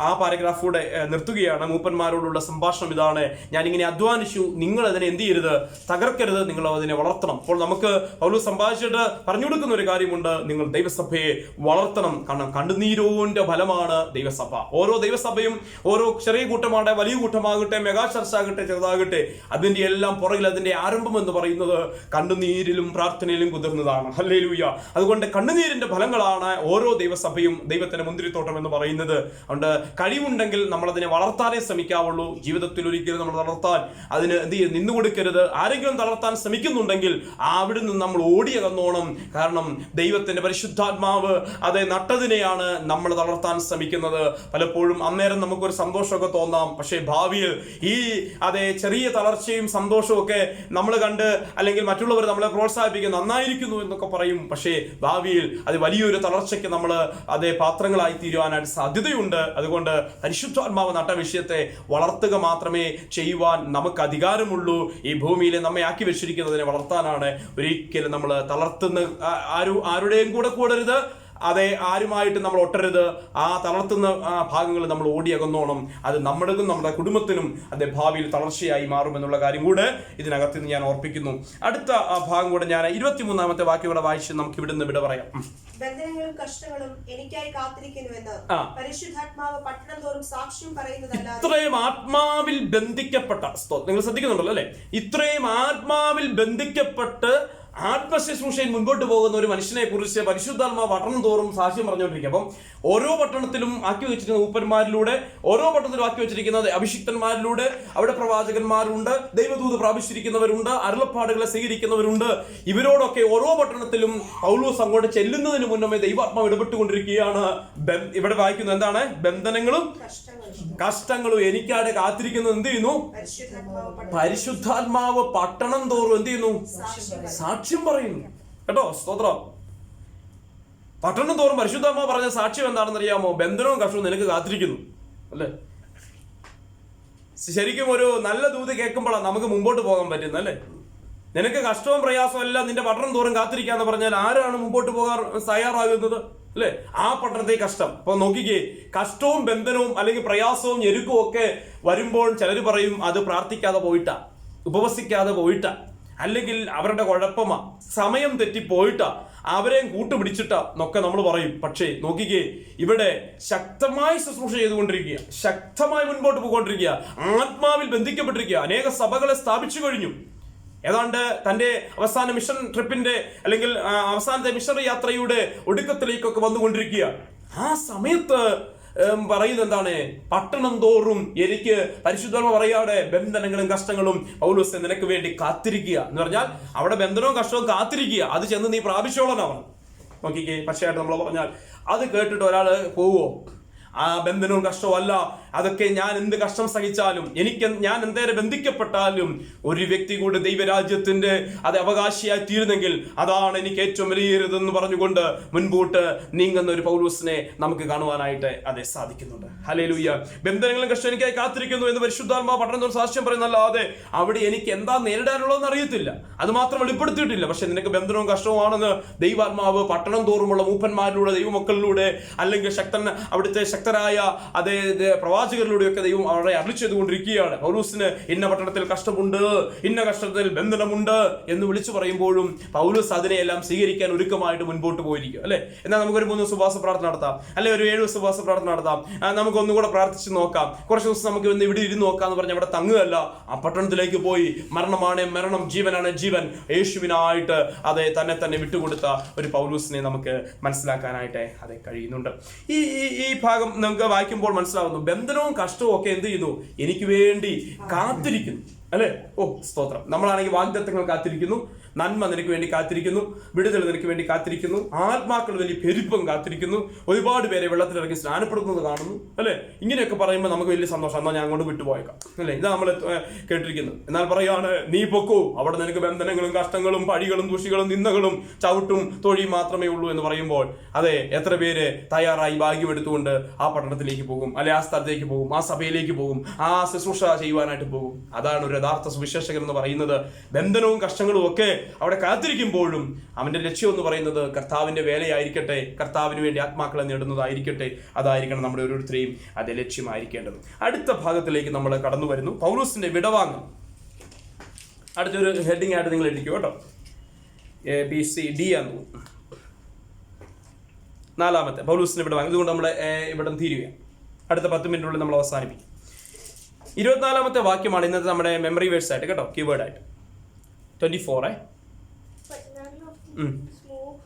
ആ പാരഗ്രാഫ് കൂടെ നിർത്തുകയാണ്. മൂപ്പന്മാരോടുള്ള സംഭാഷണം ഇതാണ്: ഞാനിങ്ങനെ അധ്വാനിച്ചു, നിങ്ങൾ അതിനെ എന്ത് ചെയ്യരുത്? തകർക്കരുത്, നിങ്ങൾ അതിനെ വളർത്തണം. അപ്പോൾ നമുക്ക് പൗലോസ് സംഭാഷിച്ചിട്ട് പറഞ്ഞു കൊടുക്കുന്ന ഒരു കാര്യമുണ്ട്: നിങ്ങൾ ദൈവസഭയെ വളർത്തണം. കാരണം കണ്ണുനീരോന്റെ ഫലമാണ് ദൈവസഭ. ഓരോ ദൈവസഭയും ഓരോ ചെറിയ കൂട്ടമാകട്ടെ, വലിയ കൂട്ടമാകട്ടെ, മെഗാ ചർച്ച ആകട്ടെ, ചെറുതാകട്ടെ, അതിന്റെ എല്ലാം പുറകിൽ അതിന്റെ ആരംഭം എന്ന് പറയുന്നത് കണ്ണുനീരിലും പ്രാർത്ഥനയിലും കുതിർന്നതാണ്. ഹല്ലേലൂയ. അതുകൊണ്ട് കണ്ണുനീരിന്റെ ഫലങ്ങളാണ് ഓരോ ദൈവസഭയും ദൈവത്തിന്റെ മുന്തിരിത്തോട്ടം എന്ന് പറയുന്നത്. അതുകൊണ്ട് കഴിവുണ്ടെങ്കിൽ നമ്മൾ അതിനെ വളർത്താനേ ശ്രമിക്കാവുള്ളൂ. ജീവിതത്തിൽ ഒരിക്കലും നമ്മൾ തളർത്താൻ അതിന് നിന്നു കൊടുക്കരുത്. ആരെങ്കിലും തളർത്താൻ ശ്രമിക്കുന്നുണ്ടെങ്കിൽ അവിടെ നിന്ന് നമ്മൾ ഓടിയകന്നോണം. കാരണം ദൈവത്തിന്റെ പരിശുദ്ധാത്മാവ് അത് നട്ടതിനെയാണ് നമ്മൾ തളർത്താൻ ശ്രമിക്കുന്നത്. പലപ്പോഴും അന്നേരം നമുക്കൊരു സന്തോഷമൊക്കെ തോന്നാം. പക്ഷേ ഭാവിയിൽ ചെറിയ തളർച്ചയും സന്തോഷവും ഒക്കെ നമ്മൾ കണ്ട്, അല്ലെങ്കിൽ മറ്റുള്ളവർ നമ്മളെ പ്രോത്സാഹിപ്പിക്കും, നന്നായിരിക്കുന്നു എന്നൊക്കെ പറയും. പക്ഷേ ഭാവിയിൽ അത് വലിയൊരു തളർച്ചയ്ക്ക് നമ്മൾ പാത്രങ്ങളായി തീരുവാനായിട്ട് സാധ്യതയുണ്ട്. അതുകൊണ്ട് പരിശുദ്ധാത്മാവ് നട്ട വിഷയത്തെ വളർത്തുക മാത്രമേ ചെയ്യുവാൻ നമുക്ക് അധികാരമുള്ളൂ. ഈ ഭൂമിയിൽ നമ്മെ ആക്കി വെച്ചിരിക്കുന്നതിനെ വളർത്താനാണ്. ഒരിക്കലും നമ്മൾ തളർത്തുന്ന ആരുടെയും കൂടെ കൂടരുത്. ആരുമായിട്ട് നമ്മൾ ഒട്ടരുത്. ആ തളർത്തുന്ന ഭാഗങ്ങൾ നമ്മൾ ഓടിയകന്നോണം. അത് നമ്മുടെക്കും നമ്മുടെ കുടുംബത്തിനും ഭാവിയിൽ തളർച്ചയായി മാറുമെന്നുള്ള കാര്യം കൂടെ ഇതിനകത്ത് നിന്ന് ഞാൻ ഓർപ്പിക്കുന്നു. അടുത്ത ഭാഗം കൂടെ ഞാൻ 23-ാമത്തെ വാക്യം കൂടെ വായിച്ച് നമുക്ക് ഇവിടുന്ന് വിട പറയാം. ബന്ധനങ്ങളും കഷ്ടങ്ങളും എനിക്കായി കാത്തിരിക്കുന്നുവെന്ന് പരിശുദ്ധാത്മാവ് പട്ടണം തോറും സാക്ഷ്യം പറയുന്നതല്ല. ഇത്രയും ആത്മാവിൽ ബന്ധിക്കപ്പെട്ട, നിങ്ങൾ ശ്രദ്ധിക്കുന്നുണ്ടല്ലോ അല്ലെ? ഇത്രയും ആത്മാവിൽ ബന്ധിക്കപ്പെട്ട് ആത്മശുശ്രൂഷയിൽ മുൻപോട്ട് പോകുന്ന ഒരു മനുഷ്യനെ കുറിച്ച് പരിശുദ്ധാത്മാവ് പട്ടണം തോറും സാക്ഷ്യം പറഞ്ഞുകൊണ്ടിരിക്കുക. അപ്പം ഓരോ പട്ടണത്തിലും ആക്കി വെച്ചിരിക്കുന്ന മൂപ്പന്മാരിലൂടെ, ഓരോ പട്ടണത്തിലും ആക്കി വെച്ചിരിക്കുന്ന അഭിഷിക്തന്മാരിലൂടെ, അവിടെ പ്രവാചകന്മാരുണ്ട്, ദൈവദൂത് പ്രാപിച്ചിരിക്കുന്നവരുണ്ട്, അരുളപ്പാടുകളെ സ്വീകരിക്കുന്നവരുണ്ട്. ഇവരോടൊക്കെ ഓരോ പട്ടണത്തിലും പൗലോസ് അങ്ങോട്ട് ചെല്ലുന്നതിന് മുന്നമേ ദൈവാത്മാവ് ഇടപെട്ടുകൊണ്ടിരിക്കുകയാണ്. ഇവിടെ വായിക്കുന്നത് എന്താണ്? ബന്ധനങ്ങളും കഷ്ടങ്ങളും എനിക്കാടെ കാത്തിരിക്കുന്നത് എന്ത് ചെയ്യുന്നു? പരിശുദ്ധാത്മാവ് പട്ടണം തോറും എന്ത് ചെയ്യുന്നു? സാക്ഷ്യം പറയുന്നു. കേട്ടോ, സ്തോത്രം. പട്ടണം തോറും പരിശുദ്ധാത്മാവ് പറഞ്ഞ സാക്ഷ്യം എന്താണെന്ന് അറിയാമോ? ബന്ധനവും കഷ്ടവും നിനക്ക് കാത്തിരിക്കുന്നു, അല്ലേ? ശരിക്കും ഒരു നല്ല ദൂത് കേൾക്കുമ്പോഴാണ് നമുക്ക് മുമ്പോട്ട് പോകാൻ പറ്റുന്നത്, അല്ലേ? നിനക്ക് കഷ്ടവും പ്രയാസവും എല്ലാം നിന്റെ പട്ടണം തോറും കാത്തിരിക്കാന്ന് പറഞ്ഞാൽ ആരാണ് മുമ്പോട്ട് പോകാൻ തയ്യാറാകുന്നത്, അല്ലെ? ആ പട്ടണത്തെ കഷ്ടം. അപ്പൊ നോക്കിക്കേ, കഷ്ടവും ബന്ധനവും അല്ലെങ്കിൽ പ്രയാസവും ഞെരുക്കവും ഒക്കെ വരുമ്പോൾ ചിലർ പറയും അത് പ്രാർത്ഥിക്കാതെ പോയിട്ടാ, ഉപവസിക്കാതെ പോയിട്ടാ, അല്ലെങ്കിൽ അവരുടെ കുഴപ്പമാ, സമയം തെറ്റിപ്പോയിട്ടാ, അവരെയും കൂട്ടുപിടിച്ചിട്ടാ എന്നൊക്കെ നമ്മൾ പറയും. പക്ഷേ നോക്കിക്കേ, ഇവിടെ ശക്തമായി ശുശ്രൂഷ ചെയ്തുകൊണ്ടിരിക്കുക, ശക്തമായി മുൻപോട്ട് പോയിക്കൊണ്ടിരിക്കുക, ആത്മാവിൽ ബന്ധിക്കപ്പെട്ടിരിക്കുക, അനേക സഭകളെ സ്ഥാപിച്ചു കഴിഞ്ഞു. ഏതാണ്ട് തന്റെ അവസാന മിഷൻ ട്രിപ്പിന്റെ അല്ലെങ്കിൽ അവസാനത്തെ മിഷണറി യാത്രയുടെ ഒടുക്കത്തിലേക്കൊക്കെ വന്നുകൊണ്ടിരിക്കുക. ആ സമയത്ത് പറയുന്നത് എന്താണ്? പട്ടണം തോറും എനിക്ക് പരിശുദ്ധാത്മാവ് പറയാതെ ബന്ധനങ്ങളും കഷ്ടങ്ങളും പൗലോസേ നിനക്ക് വേണ്ടി കാത്തിരിക്കുക എന്ന് പറഞ്ഞാൽ അവിടെ ബന്ധനവും കഷ്ടവും കാത്തിരിക്കുക, അത് ചെന്ന് നീ പ്രാപിച്ചോളനാണ്. നോക്കിക്കേ, പക്ഷേ നമ്മൾ പറഞ്ഞാൽ അത് കേട്ടിട്ട് ഒരാള് പോവോ? ആ ബന്ധനവും കഷ്ടവും അല്ല, അതൊക്കെ ഞാൻ എന്ത് കഷ്ടം സഹിച്ചാലും, ഞാൻ എന്തേരം ബന്ധിക്കപ്പെട്ടാലും ഒരു വ്യക്തി കൂടെ ദൈവരാജ്യത്തിന്റെ അവകാശിയായി തീരുന്നെങ്കിൽ അതാണ് എനിക്ക് ഏറ്റവും വലിയതെന്ന് പറഞ്ഞുകൊണ്ട് മുൻപോട്ട് നീങ്ങുന്ന ഒരു പൗലോസിനെ നമുക്ക് കാണുവാനായിട്ട് സാധിക്കുന്നുണ്ട്. ഹല്ലേലൂയ. ബന്ധനങ്ങളും കഷ്ടം എനിക്കായി കാത്തിരിക്കുന്നു എന്ന് പരിശുദ്ധാത്മാവ് പട്ടണത്തോട് സാക്ഷ്യം പറയുന്നല്ലാതെ അവിടെ എനിക്ക് എന്താ നേരിടാനുള്ളതെന്ന് അറിയത്തില്ല, അത് മാത്രം വെളിപ്പെടുത്തിയിട്ടില്ല. പക്ഷെ നിനക്ക് ബന്ധനവും കഷ്ടവുമാണെന്ന് ദൈവാത്മാവ് പട്ടണം തോറുമുള്ള മൂപ്പന്മാരിലൂടെ, ദൈവമക്കളിലൂടെ, അല്ലെങ്കിൽ അവിടുത്തെ ശക്തരായ അതേ പ്രവാചകരിലൂടെയൊക്കെ ദൈവം അവരെ അരുളി ചെയ്തുകൊണ്ടിരിക്കുകയാണ്. പൗലോസിന് ഇന്ന പട്ടണത്തിൽ കഷ്ടമുണ്ട്, ഇന്ന കഷ്ടത്തിൽ ബന്ധനമുണ്ട് എന്ന് വിളിച്ചു പറയുമ്പോഴും പൗലോസ് അതിനെയെല്ലാം സ്വീകരിക്കാൻ ഒരുക്കമായിട്ട് മുൻപോട്ട് പോയിരിക്കും അല്ലെ. എന്നാൽ നമുക്കൊരു 3 ദിവസം ഉപവാസ പ്രാർത്ഥന നടത്താം, അല്ലെ ഒരു 7 ദിവസം ഉപവാസ പ്രാർത്ഥന നടത്താം, നമുക്ക് ഒന്നുകൂടെ പ്രാർത്ഥിച്ച് നോക്കാം, കുറച്ച് ദിവസം നമുക്ക് ഇന്ന് ഇവിടെ ഇരുന്ന് നോക്കാം എന്ന് പറഞ്ഞ് അവിടെ തങ്ങുകയല്ല. ആ പട്ടണത്തിലേക്ക് പോയി മരണമാണ് മരണം, ജീവനാണ് ജീവൻ, യേശുവിനായിട്ട് അതെ തന്നെ വിട്ടുകൊടുത്ത ഒരു പൗലോസിനെ നമുക്ക് മനസ്സിലാക്കാനായിട്ട് അത് കഴിയുന്നുണ്ട്. ഈ ഭാഗം നമുക്ക് വായിക്കുമ്പോൾ മനസ്സിലാവുന്നു, ബന്ധനവും കഷ്ടവും ഒക്കെ എന്ത് ചെയ്യുന്നു, എനിക്ക് വേണ്ടി കാത്തിരിക്കുന്നു അല്ലെ. സ്തോത്രം. നമ്മളാണെങ്കിൽ വാഗ്ദത്തങ്ങൾ കാത്തിരിക്കുന്നു, നന്മ നിനക്ക് വേണ്ടി കാത്തിരിക്കുന്നു, വിടുതൽ നിനക്ക് വേണ്ടി കാത്തിരിക്കുന്നു, ആത്മാക്കൾ വലിയ പെരുപ്പം കാത്തിരിക്കുന്നു, ഒരുപാട് പേരെ വെള്ളത്തിലിറങ്ങി സ്നാനപ്പെടുന്നത് കാണുന്നു അല്ലെ. ഇങ്ങനെയൊക്കെ പറയുമ്പോൾ നമുക്ക് വലിയ സന്തോഷം, എന്നാൽ ഞാൻ അങ്ങോട്ട് വിട്ടുപോയേക്കാം അല്ലെ. ഇതാ നമ്മൾ കേട്ടിരിക്കുന്നത്. എന്നാൽ പറയാണ്, നീ പൊക്കോ, അവിടെ നിനക്ക് ബന്ധനങ്ങളും കഷ്ടങ്ങളും പഴികളും ദൂഷികളും നിന്ദകളും ചവിട്ടും തൊഴിയും മാത്രമേ ഉള്ളൂ എന്ന് പറയുമ്പോൾ അതെ, എത്ര പേര് തയ്യാറായി ഭാഗ്യമെടുത്തുകൊണ്ട് ആ പട്ടണത്തിലേക്ക് പോകും, അല്ലെ ആ സ്ഥലത്തേക്ക് പോകും, ആ സഭയിലേക്ക് പോകും, ആ ശുശ്രൂഷ ചെയ്യുവാനായിട്ട് പോകും. അതാണ് ഒരു യഥാർത്ഥ സുവിശേഷകൻ എന്ന് പറയുന്നത്. ബന്ധനവും കഷ്ടങ്ങളും ഒക്കെ അവിടെ കാത്തിരിക്കുമ്പോഴും അവന്റെ ലക്ഷ്യം എന്ന് പറയുന്നത് കർത്താവിന്റെ വേലയായിരിക്കട്ടെ, കർത്താവിന് വേണ്ടി ആത്മാക്കളെ നേടുന്നതായിരിക്കട്ടെ. അതായിരിക്കണം നമ്മുടെ ഓരോരുത്തരെയും അതേ ലക്ഷ്യമായിരിക്കേണ്ടത്. അടുത്ത ഭാഗത്തിലേക്ക് നമ്മൾ കടന്നു വരുന്നു. പൗലോസിന്റെ വിടവാങ്ങൽ. അടുത്തൊരു ഹെഡിങ് ആയിട്ട് നിങ്ങൾ എഴുതിക്കോ കേട്ടോ. ABCD ആണെന്ന് തോന്നുന്നു. 4-ാമത്തെ പൗലോസിന്റെ വിടവാങ്ങൽ. ഇതുകൊണ്ട് നമ്മൾ ഇവിടെ തീരുകയാണ്. അടുത്ത 10 മിനിറ്റിനുള്ളിൽ നമ്മൾ അവസാനിപ്പിക്കും. 24-ാമത്തെ വാക്യമാണ് ഇന്നത്തെ നമ്മുടെ മെമ്മറി വേഴ്സ് ആയിട്ട് കേട്ടോ, കീവേഡ് ആയിട്ട്. 24. But none of these move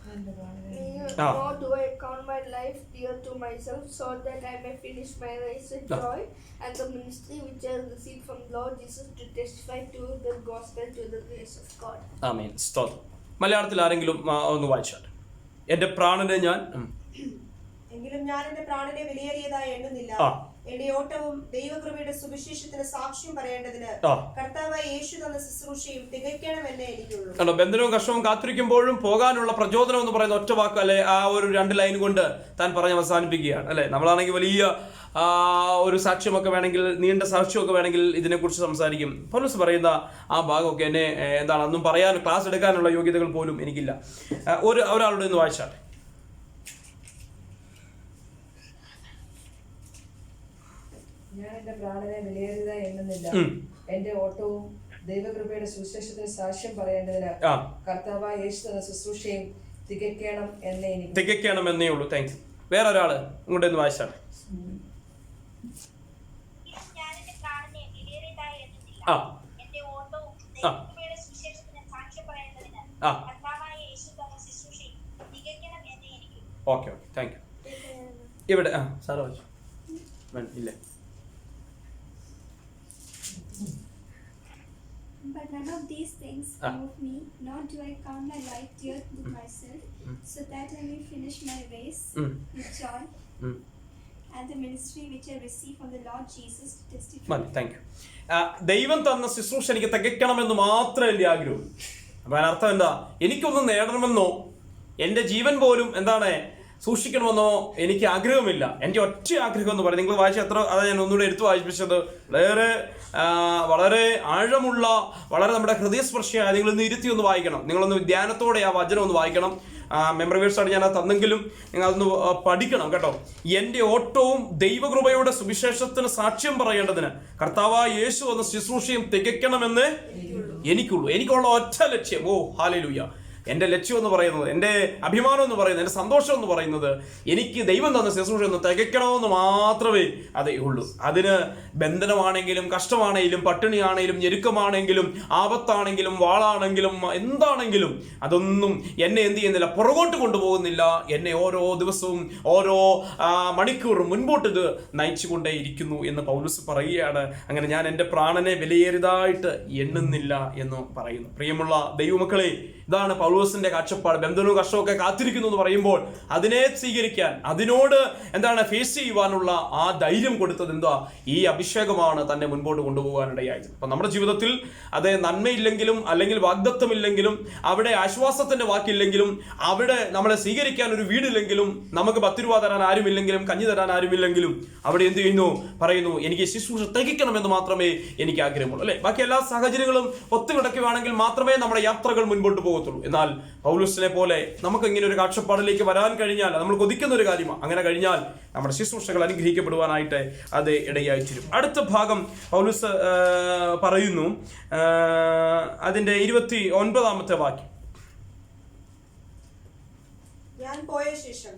me, nor do I count my life dear to myself, so that I may finish my race with joy and the ministry which I received from Lord Jesus to testify to the gospel to the grace of God. ആമേൻ. സ്തോത്രം. മലയാളത്തിൽ ആരെങ്കിലും ഒന്ന് വായിച്ചാൽ. എന്റെ പ്രാണനെ ഞാൻ എങ്കിലും ഞാൻ എന്റെ പ്രാണനെ വിലയേറിയതായി എണ്ണുന്നില്ല. എന്റെ ഓട്ടവും ദൈവകൃപയുടെ സുവിശേഷത്തിന് സാക്ഷ്യം പറയേണ്ടതിന് കർത്താവായ യേശു തന്ന ശുശ്രൂഷയും തികയ്ക്കണമെന്നേ എനിക്കുള്ളൂ. ബന്ധനവും കഷ്ടവും കാത്തിരിക്കുമ്പോഴും പോകാനുള്ള പ്രചോദനം എന്ന് പറയുന്ന ഒറ്റ വാക്ക് അല്ലെ, ആ ഒരു 2 ലൈൻ കൊണ്ട് താൻ പറഞ്ഞ് അവസാനിപ്പിക്കുകയാണ് അല്ലെ. നമ്മളാണെങ്കിൽ വലിയ ഒരു സാക്ഷ്യമൊക്കെ വേണമെങ്കിൽ, നീണ്ട സാക്ഷ്യമൊക്കെ വേണമെങ്കിൽ ഇതിനെക്കുറിച്ച് സംസാരിക്കും. പൗലോസ് പറയുന്ന ആ ഭാഗമൊക്കെ എന്നെ എന്താണ് അന്നും പറയാൻ, ക്ലാസ് എടുക്കാനുള്ള യോഗ്യതകൾ പോലും എനിക്കില്ല. ഒരാളുടെ ഒന്ന് വായിച്ചാൽ. ഞാൻ എന്റെ പ്രാണനെ വിലയേറിയതായി എണ്ണുന്നില്ല. എന്റെ ഓട്ടവും ദൈവകൃപയുടെ സുവിശേഷത്തിന് സാക്ഷ്യം പറയേണ്ടതിന് കർത്താവായ യേശു തന്ന ശുശ്രൂഷയും തികയ്ക്കണം എന്നേ ഉള്ളൂ. താങ്ക്സ്. വേറെ ഒരാള് ഇങ്ങോട്ട് ഒന്ന് വായിച്ചാൽ. Okay, thank you. ഇവിടെ സാറ് വായിച്ചു ഇല്ലേ. But none of these things move me, nor do I count my life dear to myself, so that I may finish my race with joy and the ministry which I receive from the Lord Jesus to testify. Thank you. ദൈവം തന്ന ശുശ്രൂഷ എനിക്ക് തികയ്ക്കണമെന്ന് മാത്രമേ എൻ്റെ ആഗ്രഹം. അപ്പം അതിനർത്ഥം എന്താ, എനിക്കൊന്നും നേടണമെന്നോ എൻ്റെ ജീവൻ പോലും എന്താണ് സൂക്ഷിക്കണമെന്നോ എനിക്ക് ആഗ്രഹമില്ല. എൻ്റെ ഒറ്റ ആഗ്രഹം എന്ന് പറയുന്നത്, നിങ്ങൾ വായിച്ച എത്ര, അതാ ഞാൻ ഒന്നുകൂടെ എടുത്തു വായിപ്പിച്ചത്, വളരെ ആഴമുള്ള, വളരെ നമ്മുടെ ഹൃദയസ്പർശിയായ, നിങ്ങളൊന്ന് ഇരുത്തി ഒന്ന് വായിക്കണം, നിങ്ങളൊന്ന് ധ്യാനത്തോടെ ആ വചനം ഒന്ന് വായിക്കണം. മെമ്മറി വേഴ്സായിട്ട് ഞാൻ തന്നെങ്കിലും നിങ്ങൾ അതൊന്ന് പഠിക്കണം കേട്ടോ. എൻ്റെ ഓട്ടവും ദൈവകൃപയുടെ സുവിശേഷത്തിന് സാക്ഷ്യം പറയേണ്ടതിന് കർത്താവായ യേശു എന്ന ശുശ്രൂഷയും തികയ്ക്കണമെന്ന് എനിക്കുള്ളൂ. എനിക്കുള്ള ഒറ്റ ലക്ഷ്യം, ഹല്ലേലൂയ, എൻ്റെ ലക്ഷ്യം എന്ന് പറയുന്നത്, എൻ്റെ അഭിമാനം എന്ന് പറയുന്നത്, എൻ്റെ സന്തോഷം എന്ന് പറയുന്നത്, എനിക്ക് ദൈവം തന്ന ശുശ്രൂഷ ഒന്ന് തികയ്ക്കണമെന്ന് മാത്രമേ അതേ ഉള്ളൂ. അതിന് ബന്ധനമാണെങ്കിലും കഷ്ടമാണെങ്കിലും പട്ടിണിയാണെങ്കിലും ഞെരുക്കമാണെങ്കിലും ആപത്താണെങ്കിലും വാളാണെങ്കിലും എന്താണെങ്കിലും അതൊന്നും എന്നെ എന്ത് ചെയ്യുന്നില്ല, പുറകോട്ട് കൊണ്ടുപോകുന്നില്ല. എന്നെ ഓരോ ദിവസവും ഓരോ മണിക്കൂറും മുൻപോട്ട് ഇത് നയിച്ചുകൊണ്ടേ ഇരിക്കുന്നു എന്ന് പൗലോസ് പറയുകയാണ്. അങ്ങനെ ഞാൻ എൻ്റെ പ്രാണനെ വിലയേറിയതായിട്ട് എണ്ണുന്നില്ല എന്ന് പറയുന്നു. പ്രിയമുള്ള ദൈവമക്കളെ, ഇതാണ് പൗലോസിന്റെ കാഴ്ചപ്പാട്. ബന്ധനവും കഷ്ടമൊക്കെ കാത്തിരിക്കുന്നു എന്ന് പറയുമ്പോൾ അതിനെ സ്വീകരിക്കാൻ, അതിനോട് എന്താണ് ഫേസ് ചെയ്യുവാനുള്ള ആ ധൈര്യം കൊടുത്തത് എന്താ, ഈ അഭിഷേകമാണ് തന്നെ മുൻപോട്ട് കൊണ്ടുപോകാനിടയായത്. അപ്പൊ നമ്മുടെ ജീവിതത്തിൽ അത് നന്മയില്ലെങ്കിലും അല്ലെങ്കിൽ വാഗ്ദത്തമില്ലെങ്കിലും, അവിടെ ആശ്വാസത്തിന്റെ വാക്കില്ലെങ്കിലും, അവിടെ നമ്മളെ സ്വീകരിക്കാൻ ഒരു വീടില്ലെങ്കിലും, നമുക്ക് 10 രൂപ തരാൻ ആരുമില്ലെങ്കിലും, കഞ്ഞി തരാൻ ആരുമില്ലെങ്കിലും, അവിടെ എന്ത് ചെയ്യുന്നു, പറയുന്നു എനിക്ക് ശുശ്രൂഷ തികയ്ക്കണമെന്ന് മാത്രമേ എനിക്ക് ആഗ്രഹമുള്ളൂ അല്ലെ. ബാക്കി എല്ലാ സാഹചര്യങ്ങളും ഒത്തുകിടക്കുകയാണെങ്കിൽ മാത്രമേ നമ്മുടെ യാത്രകൾ മുൻപോട്ട് പോകും. പോകത്തുള്ളൂ. എന്നാൽ പൗലോസിനെ പോലെ നമുക്ക് ഇങ്ങനെ ഒരു കാഴ്ചപ്പാടിലേക്ക് വരാൻ കഴിഞ്ഞാൽ നമ്മൾ കൊതിക്കുന്ന ഒരു കാര്യമാണ്. അങ്ങനെ കഴിഞ്ഞാൽ നമ്മുടെ ശുശ്രൂഷകൾ അനുഗ്രഹിക്കപ്പെടുവാനായിട്ട് അത് ഇടയായി തീരും. അടുത്ത ഭാഗം പൗലോസ് പറയുന്നു, അതിന്റെ 29 വാക്യം. ഞാൻ പോയ ശേഷം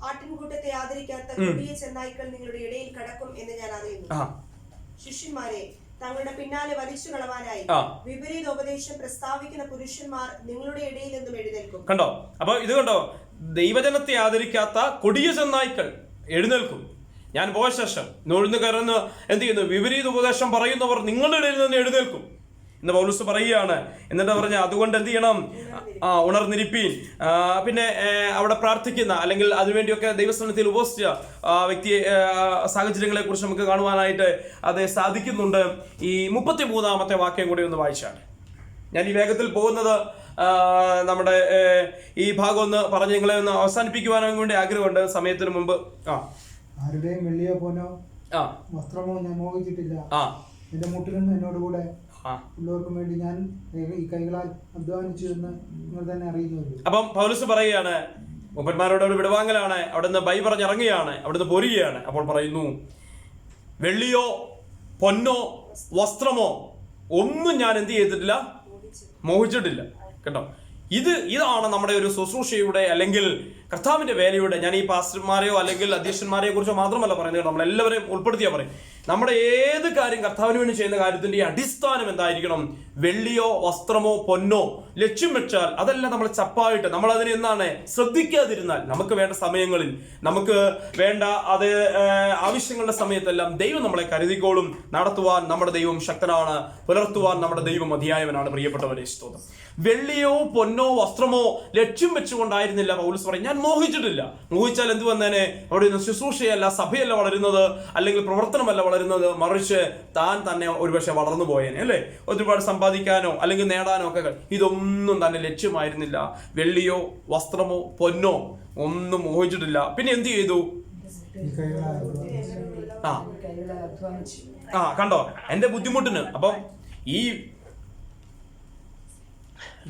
ആട്ടിൻകൂട്ടത്തെ ആദരിക്കാത്ത കൊടിയ ചെന്നായ്ക്കൾ നിങ്ങളുടെ ഇടയിൽ കടക്കും എന്ന് ഞാൻ അറിയുന്നു. ശിഷ്യന്മാരെ തങ്ങളുടെ പിന്നാലെ വലിച്ചു കളവാനായി വിപരീതോപദേശം പ്രസ്താവിക്കുന്ന പുരുഷന്മാർ നിങ്ങളുടെ ഇടയിൽ നിന്നും എഴുന്നേൽക്കും. കണ്ടോ? അപ്പൊ ഇത് കണ്ടോ, ദൈവജനത്തെ ആദരിക്കാത്ത കൊടിയ ചെന്നായ്ക്കൾ എഴുന്നേൽക്കും. ഞാൻ പോയ ശേഷം നൂഴ്ന്ന് കയറുന്ന എന്ത് ചെയ്യുന്നു? വിപരീത ഉപദേശം പറയുന്നവർ നിങ്ങളുടെ ഇടയിൽ നിന്ന് എഴുന്നേൽക്കും എന്ന് പൗലോസ് പറയുകയാണ്. എന്നിട്ട് പറഞ്ഞ അതുകൊണ്ട് എന്ത് ചെയ്യണം? ഉണർന്നിരിപ്പീൻ. പിന്നെ അവിടെ പ്രാർത്ഥിക്കുന്ന അല്ലെങ്കിൽ അതിനുവേണ്ടിയൊക്കെ ദൈവസ്ഥാനത്തിൽ ഉപസിച്ച വ്യക്തി സാഹചര്യങ്ങളെ കുറിച്ച് നമുക്ക് കാണുവാനായിട്ട് അത് സാധിക്കുന്നുണ്ട്. ഈ 33 വാക്യം കൂടി ഒന്ന് വായിച്ചാണ്. ഞാൻ ഈ വേഗത്തിൽ പോകുന്നത് നമ്മുടെ ഈ ഭാഗം ഒന്ന് പറഞ്ഞ് നിങ്ങളെ ഒന്ന് അവസാനിപ്പിക്കുവാനും വേണ്ടി ആഗ്രഹമുണ്ട് സമയത്തിന് മുമ്പ്. ആരുടെയും വെള്ളിയോ പോനോ വസ്ത്രമോ ഞാൻ മോഹിച്ചിട്ടില്ല. എന്റെ മുട്ടിലും എന്നോട് കൂടെ ഉള്ളവർക്കും വേണ്ടി ഞാൻ ഈ കൈകളാൽ അധ്വാനിച്ചു എന്ന് നിങ്ങൾ തന്നെ അറിയുന്നുള്ളൂ. അപ്പം പൗലോസ് പറയുകയാണ്, മൂപ്പന്മാരോട് ഒരു വിടവാങ്ങലാണ്, അവിടുന്ന് ബൈ പറഞ്ഞിറങ്ങുകയാണ്, അവിടുന്ന് പോരുകയാണ്. അപ്പോൾ പറയുന്നു, വെള്ളിയോ പൊന്നോ വസ്ത്രമോ ഒന്നും ഞാൻ എന്ത് ചെയ്തിട്ടില്ല, മോഹിച്ചിട്ടില്ല. കേട്ടോ, ഇതാണ് നമ്മുടെ ഒരു ശുശ്രൂഷയുടെ അല്ലെങ്കിൽ കർത്താവിന്റെ വേലയുടെ, ഞാൻ ഈ പാസ്റ്റർമാരെയോ അല്ലെങ്കിൽ അധ്യക്ഷന്മാരെയോ കുറിച്ചോ മാത്രമല്ല പറയുന്നത്, നമ്മളെല്ലാവരെയും ഉൾപ്പെടുത്തിയാ പറയും. നമ്മുടെ ഏത് കാര്യം കർത്താവിന് വേണ്ടി ചെയ്യുന്ന കാര്യത്തിന്റെ അടിസ്ഥാനം എന്തായിരിക്കണം? വെള്ളിയോ വസ്ത്രമോ പൊന്നോ ലക്ഷ്യം വെച്ചാൽ അതെല്ലാം നമ്മൾ ചപ്പായിട്ട് നമ്മൾ അതിനെ എന്താണ് ശ്രദ്ധിക്കാതിരുന്നാൽ നമുക്ക് വേണ്ട സമയങ്ങളിൽ നമുക്ക് വേണ്ട അത് ആവശ്യങ്ങളുടെ സമയത്തെല്ലാം ദൈവം നമ്മളെ കരുതിക്കോളും. നടത്തുവാൻ നമ്മുടെ ദൈവം ശക്തനാണ്, പുലർത്തുവാൻ നമ്മുടെ ദൈവം മതിയായവനാണ്. പ്രിയപ്പെട്ടവരെ, സ്തോത്രം. വെള്ളിയോ പൊന്നോ വസ്ത്രമോ ലക്ഷ്യം വെച്ചുകൊണ്ടായിരുന്നില്ല പൗലോസ് പറയും, ഞാൻ മോഹിച്ചിട്ടില്ല. മോഹിച്ചാൽ എന്ത് വന്നേനെ? അവിടെ നിന്ന് ശുശ്രൂഷയല്ല, സഭയല്ല വളരുന്നത്, അല്ലെങ്കിൽ പ്രവർത്തനമല്ല വളരുന്നത്, മറിച്ച് താൻ തന്നെ ഒരുപക്ഷെ വളർന്നു പോയേനെ, അല്ലേ? ഒരുപാട് സമ്പാദിക്കാനോ അല്ലെങ്കിൽ നേടാനോ ഒക്കെ. ഇതൊന്നും തന്നെ ലക്ഷ്യമായിരുന്നില്ല. വെള്ളിയോ വസ്ത്രമോ പൊന്നോ ഒന്നും മോഹിച്ചിട്ടില്ല. പിന്നെ എന്ത് ചെയ്തു? കണ്ടോ എന്റെ ബുദ്ധിമുട്ടിന്. അപ്പം ഈ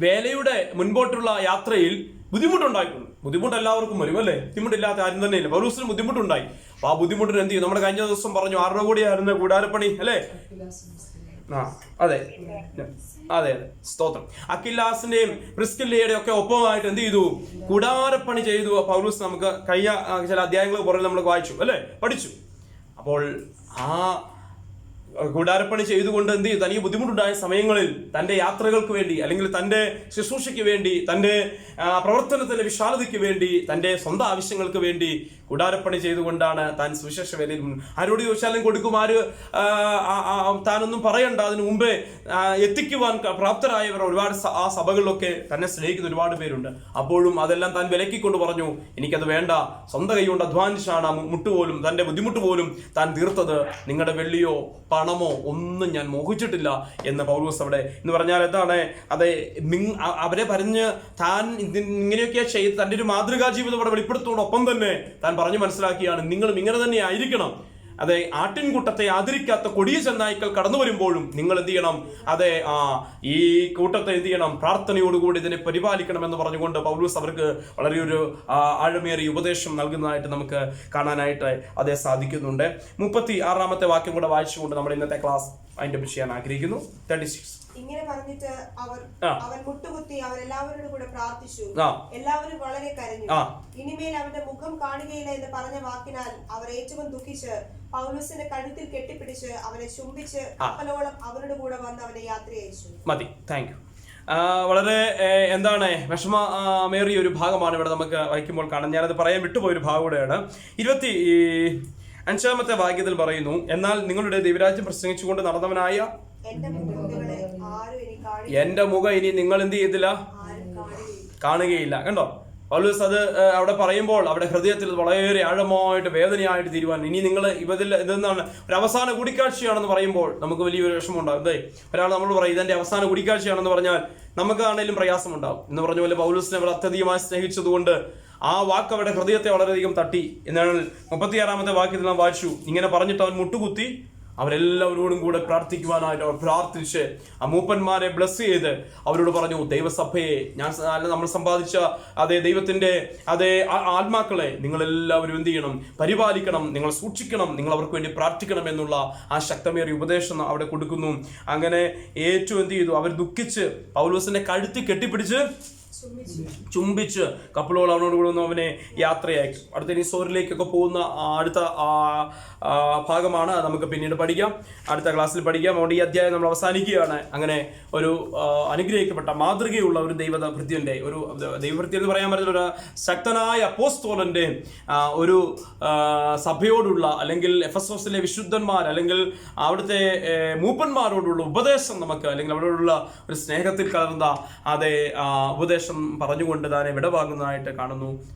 വേലയുടെ മുൻപോട്ടുള്ള യാത്രയിൽ ബുദ്ധിമുട്ടുണ്ടായിട്ടുണ്ട്. ബുദ്ധിമുട്ട് എല്ലാവർക്കും വരും, അല്ലേ? ബുദ്ധിമുട്ടില്ലാത്ത ആരും തന്നെ ഇല്ല. പൗലോസിന് ബുദ്ധിമുട്ടുണ്ടായി. അപ്പൊ ആ ബുദ്ധിമുട്ടിന് എന്ത് ചെയ്യും? നമ്മുടെ കഴിഞ്ഞ ദിവസം പറഞ്ഞു 6 കോടിയായിരുന്നു കൂടാരപ്പണി, അല്ലേ? അതെ അതെ, സ്തോത്രം. അക്കില്ലാസിന്റെയും പ്രിസ്കില്ലയുടെയും ഒക്കെ ഒപ്പമായിട്ട് എന്ത് ചെയ്തു? കൂടാരപ്പണി ചെയ്തു പൗലോസ്. നമുക്ക് കഴിഞ്ഞ ചില അധ്യായങ്ങൾ പുറകിൽ നമ്മൾ വായിച്ചു, അല്ലേ? പഠിച്ചു. അപ്പോൾ ആ കൂടാരപ്പണി ചെയ്തുകൊണ്ട് എന്ത് ചെയ്യും? തനിക്ക് ബുദ്ധിമുട്ടുണ്ടായ സമയങ്ങളിൽ തൻ്റെ യാത്രകൾക്ക് വേണ്ടി അല്ലെങ്കിൽ തൻ്റെ ശുശ്രൂഷയ്ക്ക് വേണ്ടി, തൻ്റെ പ്രവർത്തനത്തിൻ്റെ വിശാലതയ്ക്ക് വേണ്ടി, തൻ്റെ സ്വന്തം ആവശ്യങ്ങൾക്ക് വേണ്ടി കൂടാരപ്പണി ചെയ്തുകൊണ്ടാണ് താൻ സുവിശേഷ വേലയിൽ. ആരോട് ചോദിച്ചാലും കൊടുക്കും. ആര് താനൊന്നും പറയണ്ട, അതിനു മുമ്പേ എത്തിക്കുവാൻ പ്രാപ്തരായവർ ഒരുപാട് ആ സഭകളിലൊക്കെ തന്നെ സ്നേഹിക്കുന്ന ഒരുപാട് പേരുണ്ട്. അപ്പോഴും അതെല്ലാം താൻ വിലക്കിക്കൊണ്ട് പറഞ്ഞു, എനിക്കത് വേണ്ട, സ്വന്തം കൈ കൊണ്ട് അധ്വാനിച്ചാണ് മുട്ടുപോലും തൻ്റെ ബുദ്ധിമുട്ട് പോലും താൻ തീർത്തത്. നിങ്ങളുടെ വെള്ളിയോ പണമോ ഒന്നും ഞാൻ മോഹിച്ചിട്ടില്ല എന്ന് പൗലോസ് അവിടെ എന്ന് പറഞ്ഞാൽ എന്താണ്? അതെ, അവരെ പറഞ്ഞ് താൻ ഇങ്ങനെയൊക്കെ ചെയ്ത് തൻ്റെ ഒരു മാതൃകാ ജീവിതം അവിടെ വെളിപ്പെടുത്തുന്നതോടൊപ്പം തന്നെ താൻ പറഞ്ഞു മനസ്സിലാക്കിയാണ്, നിങ്ങളും ഇങ്ങനെ തന്നെ ആയിരിക്കണം. അതെ, ആട്ടിൻകൂട്ടത്തെ ആദരിക്കാത്ത കൊടിയ ചെന്നായ്ക്കൾ കടന്നു വരുമ്പോഴും നിങ്ങൾ എന്ത് ചെയ്യണം? അതെ, ഈ കൂട്ടത്തെ എന്ത് ചെയ്യണം? പ്രാർത്ഥനയോടുകൂടി ഇതിനെ പരിപാലിക്കണം എന്ന് പറഞ്ഞുകൊണ്ട് പൗലോസ് അവർക്ക് വളരെ ഒരു ആഴമേറിയ ഉപദേശം നൽകുന്നതായിട്ട് നമുക്ക് കാണാനായിട്ട് അതേ സാധിക്കുന്നുണ്ട്. 36 വാക്യം കൂടെ വായിച്ചുകൊണ്ട് നമ്മുടെ ഇന്നത്തെ ക്ലാസ് അതിന്റെ ചെയ്യാൻ ആഗ്രഹിക്കുന്നു. 36. ഇങ്ങനെ പറഞ്ഞിട്ട് അവൻ മുട്ടുകുത്തി അവരെല്ലാവരോടും കൂടെ പ്രാർത്ഥിച്ചു. എല്ലാവരും വളരെ കരഞ്ഞു. ഇനിമേൽ അവന്റെ മുഖം കാണുകയില്ല എന്ന് പറഞ്ഞ വാക്കിനാൽ അവർ ഏറ്റവും ദുഃഖിച്ച് പൗലോസിന്റെ കഴുത്തിൽ കെട്ടിപ്പിടിച്ച് അവനെ ചുംബിച്ച് കപ്പലോളം അവരുടെ കൂടെ വന്ന് അവനെ യാത്ര അയച്ചു. മതി, താങ്ക് യു. വളരെ എന്താണ് വിഷമമേറിയ ഒരു ഭാഗമാണ് ഇവിടെ നമുക്ക് വായിക്കുമ്പോൾ കാണാൻ. ഞാനത് പറയാൻ വിട്ടുപോയൊരു ഭാഗം കൂടെയാണ്. 25 വാക്യത്തിൽ പറയുന്നു, എന്നാൽ നിങ്ങളുടെ ദൈവരാജ്യം പ്രസംഗിച്ചുകൊണ്ട് നടന്നവനായ എന്റെ മുഖം ഇനി നിങ്ങൾ എന്ത് ചെയ്തില്ല, കാണുകയില്ല. കണ്ടോ, പൗലോസ് അത് അവിടെ പറയുമ്പോൾ അവിടെ ഹൃദയത്തിൽ വളരെ ആഴമായിട്ട് വേദനയായിട്ട് തീരുവാൻ, ഇനി നിങ്ങൾ ഇതെന്താണ് ഒരു അവസാന കൂടിക്കാഴ്ചയാണെന്ന് പറയുമ്പോൾ നമുക്ക് വലിയൊരു വിഷമമുണ്ടാകും. അതെ, ഒരാൾ നമ്മൾ പറയും ഇതെന്റെ അവസാന കൂടിക്കാഴ്ചയാണെന്ന് പറഞ്ഞാൽ നമുക്കാണെങ്കിലും പ്രയാസമുണ്ടാകും. എന്ന് പറഞ്ഞ പോലെ പൗലോസിനെ അവർ അത്യധികമായി സ്നേഹിച്ചതുകൊണ്ട് ആ വാക്ക് അവരുടെ ഹൃദയത്തെ വളരെയധികം തട്ടി. എന്നാൽ 36 വാക്യത്തിൽ നാം വായിച്ചു, ഇങ്ങനെ പറഞ്ഞിട്ട് അവൻ മുട്ടുകുത്തി അവരെല്ലാവരോടും കൂടെ പ്രാർത്ഥിക്കുവാനായിട്ട് അവർ പ്രാർത്ഥിച്ച് ആ മൂപ്പന്മാരെ ബ്ലസ് ചെയ്ത് അവരോട് പറഞ്ഞു, ദൈവസഭയെ നമ്മൾ സമ്പാദിച്ച അതേ ദൈവത്തിന്റെ അതേ ആത്മാക്കളെ നിങ്ങളെല്ലാവരും എന്ത് ചെയ്യണം, പരിപാലിക്കണം, നിങ്ങൾ സൂക്ഷിക്കണം, നിങ്ങൾ അവർക്ക് വേണ്ടി പ്രാർത്ഥിക്കണം എന്നുള്ള ആ ശക്തമേറിയ ഉപദേശം അവിടെ കൊടുക്കുന്നു. അങ്ങനെ ഏറ്റവും എന്ത് ചെയ്തു, അവർ ദുഃഖിച്ച് പൗലോസിന്റെ കഴുത്തി കെട്ടിപ്പിടിച്ച് ചുംബിച്ച് കപ്പലോളം അവനോട് കൂടെ അവനെ യാത്രയാക്കി. അടുത്ത ഇനി സോറിലേക്കൊക്കെ പോകുന്ന അടുത്ത ഭാഗമാണ്, നമുക്ക് പിന്നീട് പഠിക്കാം, അടുത്ത ക്ലാസ്സിൽ പഠിക്കാം. അതുകൊണ്ട് ഈ അധ്യായം നമ്മൾ അവസാനിക്കുകയാണ്. അങ്ങനെ ഒരു അനുഗ്രഹിക്കപ്പെട്ട മാതൃകയുള്ള ഒരു ദൈവഭൃത്യന്റെ, ഒരു ദൈവഭൃത്യം എന്ന് പറയാൻ പറ്റുന്ന ഒരു ശക്തനായ അപ്പോസ്തലന്റെ ഒരു സഭയോടുള്ള, അല്ലെങ്കിൽ എഫെസോസിലെ വിശുദ്ധന്മാർ, അല്ലെങ്കിൽ അവിടുത്തെ മൂപ്പന്മാരോടുള്ള ഉപദേശം നമുക്ക്, അല്ലെങ്കിൽ അവരോടുള്ള ഒരു സ്നേഹത്തിൽ കലർന്ന അതേ ഉപദേശം പറഞ്ഞുകൊണ്ട് താനെ വിടവാങ്ങുന്നതായിട്ട് കാണുന്നു.